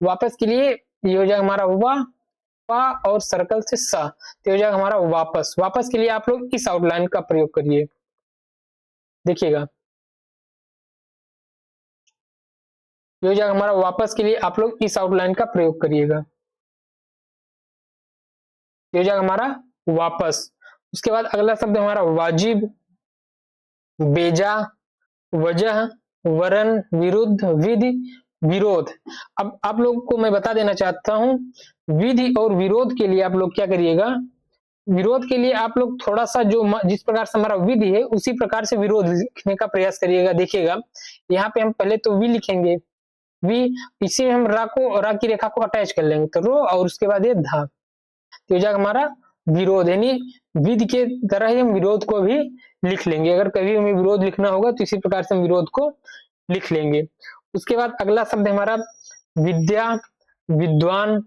S1: वापस के लिए ये हो जाएगा हमारा पा और सर्कल से सा, तो हो जाएगा हमारा वापस। वापस के लिए आप लोग इस आउटलाइन का प्रयोग करिए। देखिएगा ये हो जाएगा हमारा वापस के लिए आप लोग इस आउटलाइन का प्रयोग करिएगा, ये हो जाएगा हमारा वापस। उसके बाद अगला शब्द हमारा वाजिब, बेजा, वजह, वरन, विरुद्ध, विधि, विरोध। अब आप लोग को मैं बता देना चाहता हूं, विधि और विरोध के लिए आप लोग क्या करिएगा, विरोध के लिए आप लोग थोड़ा सा जो जिस प्रकार से हमारा विधि है उसी प्रकार से विरोध लिखने का प्रयास करिएगा। देखिएगा यहाँ पे हम पहले तो वी लिखेंगे, वी, इसी में हम रा की रेखा को अटैच कर लेंगे, तो रो, और उसके बाद ये धा, तो हो जाएगा हमारा विरोध। यानी विधि के तरह ही हम विरोध को भी लिख लेंगे। अगर कभी हमें विरोध लिखना होगा तो इसी प्रकार से हम विरोध को लिख लेंगे। उसके बाद अगला शब्द हमारा विद्या, विद्वान।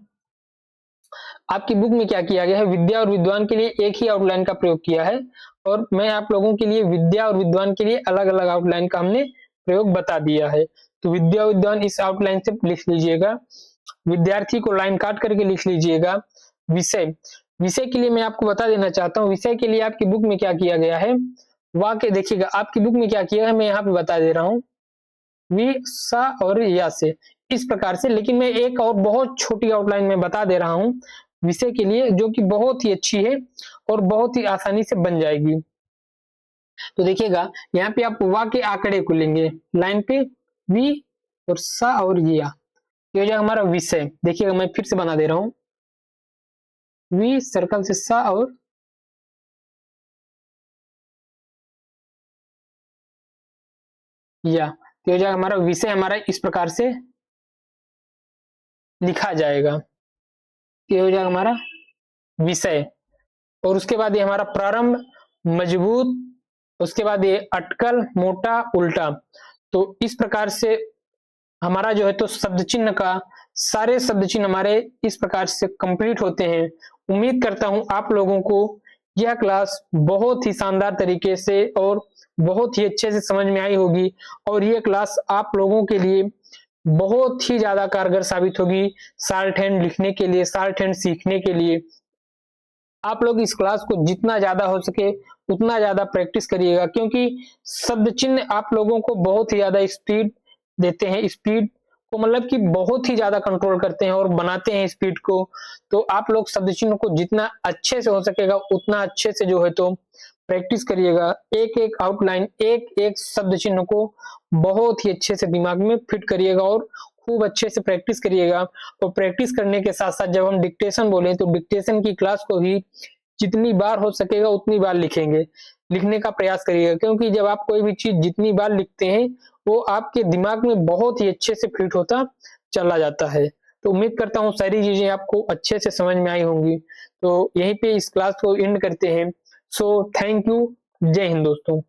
S1: आपकी बुक में क्या किया गया है, विद्या और विद्वान के लिए एक ही आउटलाइन का प्रयोग किया है, और मैं आप लोगों के लिए विद्या और विद्वान के लिए अलग अलग आउटलाइन का हमने प्रयोग बता दिया है। तो विद्या और विद्वान इस आउटलाइन से लिख लीजिएगा, विद्यार्थी को लाइन काट करके लिख लीजिएगा। विषय, विषय के लिए मैं आपको बता देना चाहता हूँ, विषय के लिए आपकी बुक में क्या किया गया है, वाक्य। देखिएगा आपकी बुक में क्या किया है, मैं यहाँ पे बता दे रहा हूँ, वी, सा और या से, इस प्रकार से। लेकिन मैं एक और बहुत छोटी आउटलाइन में बता दे रहा हूँ विषय के लिए, जो कि बहुत ही अच्छी है और बहुत ही आसानी से बन जाएगी। तो देखिएगा यहाँ पे आप वा के आंकड़े को लेंगे, लाइन पे वी और सा और या, ये हो जाएगा हमारा विषय। देखिएगा मैं फिर से बना दे रहा हूँ, वी सर्कल से सा और या, तो हो जाएगा हमारा विषय। हमारा इस प्रकार से लिखा जाएगा, ये हो जाएगा हमारा विषय। और उसके बाद ये हमारा प्रारंभ, मजबूत, उसके बाद ये अटकल, मोटा, उल्टा। तो इस प्रकार से हमारा जो है तो शब्द चिन्ह का, सारे शब्द चिन्ह हमारे इस प्रकार से कंप्लीट होते हैं। उम्मीद करता हूं आप लोगों को यह क्लास बहुत ही शानदार तरीके से और बहुत ही अच्छे से समझ में आई होगी, और यह क्लास आप लोगों के लिए बहुत ही ज्यादा कारगर साबित होगी शॉर्ट हैंड लिखने के लिए, शॉर्ट हैंड सीखने के लिए। आप लोग इस क्लास को जितना ज्यादा हो सके उतना ज्यादा प्रैक्टिस करिएगा, क्योंकि शब्द चिन्ह आप लोगों को बहुत ही ज्यादा स्पीड देते हैं, स्पीड को मतलब कि बहुत ही ज्यादा कंट्रोल करते हैं और बनाते हैं स्पीड को। तो आप लोग शब्द चिन्ह को जितना अच्छे से हो सकेगा उतना अच्छे से जो है तो प्रैक्टिस करिएगा, एक एक आउटलाइन, एक एक शब्द चिन्ह को बहुत ही अच्छे से दिमाग में फिट करिएगा और खूब अच्छे से प्रैक्टिस करिएगा। और प्रैक्टिस करने के साथ साथ जब हम डिक्टेशन बोले तो डिक्टेशन की क्लास को भी जितनी बार हो सकेगा उतनी बार लिखने का प्रयास करिएगा, क्योंकि जब आप कोई भी चीज जितनी बार लिखते हैं वो आपके दिमाग में बहुत ही अच्छे से फिट होता चला जाता है। तो उम्मीद करता हूँ सारी चीजें आपको अच्छे से समझ में आई होंगी। तो यहीं पे इस क्लास को एंड करते हैं। So thank you. जय हिंद दोस्तों।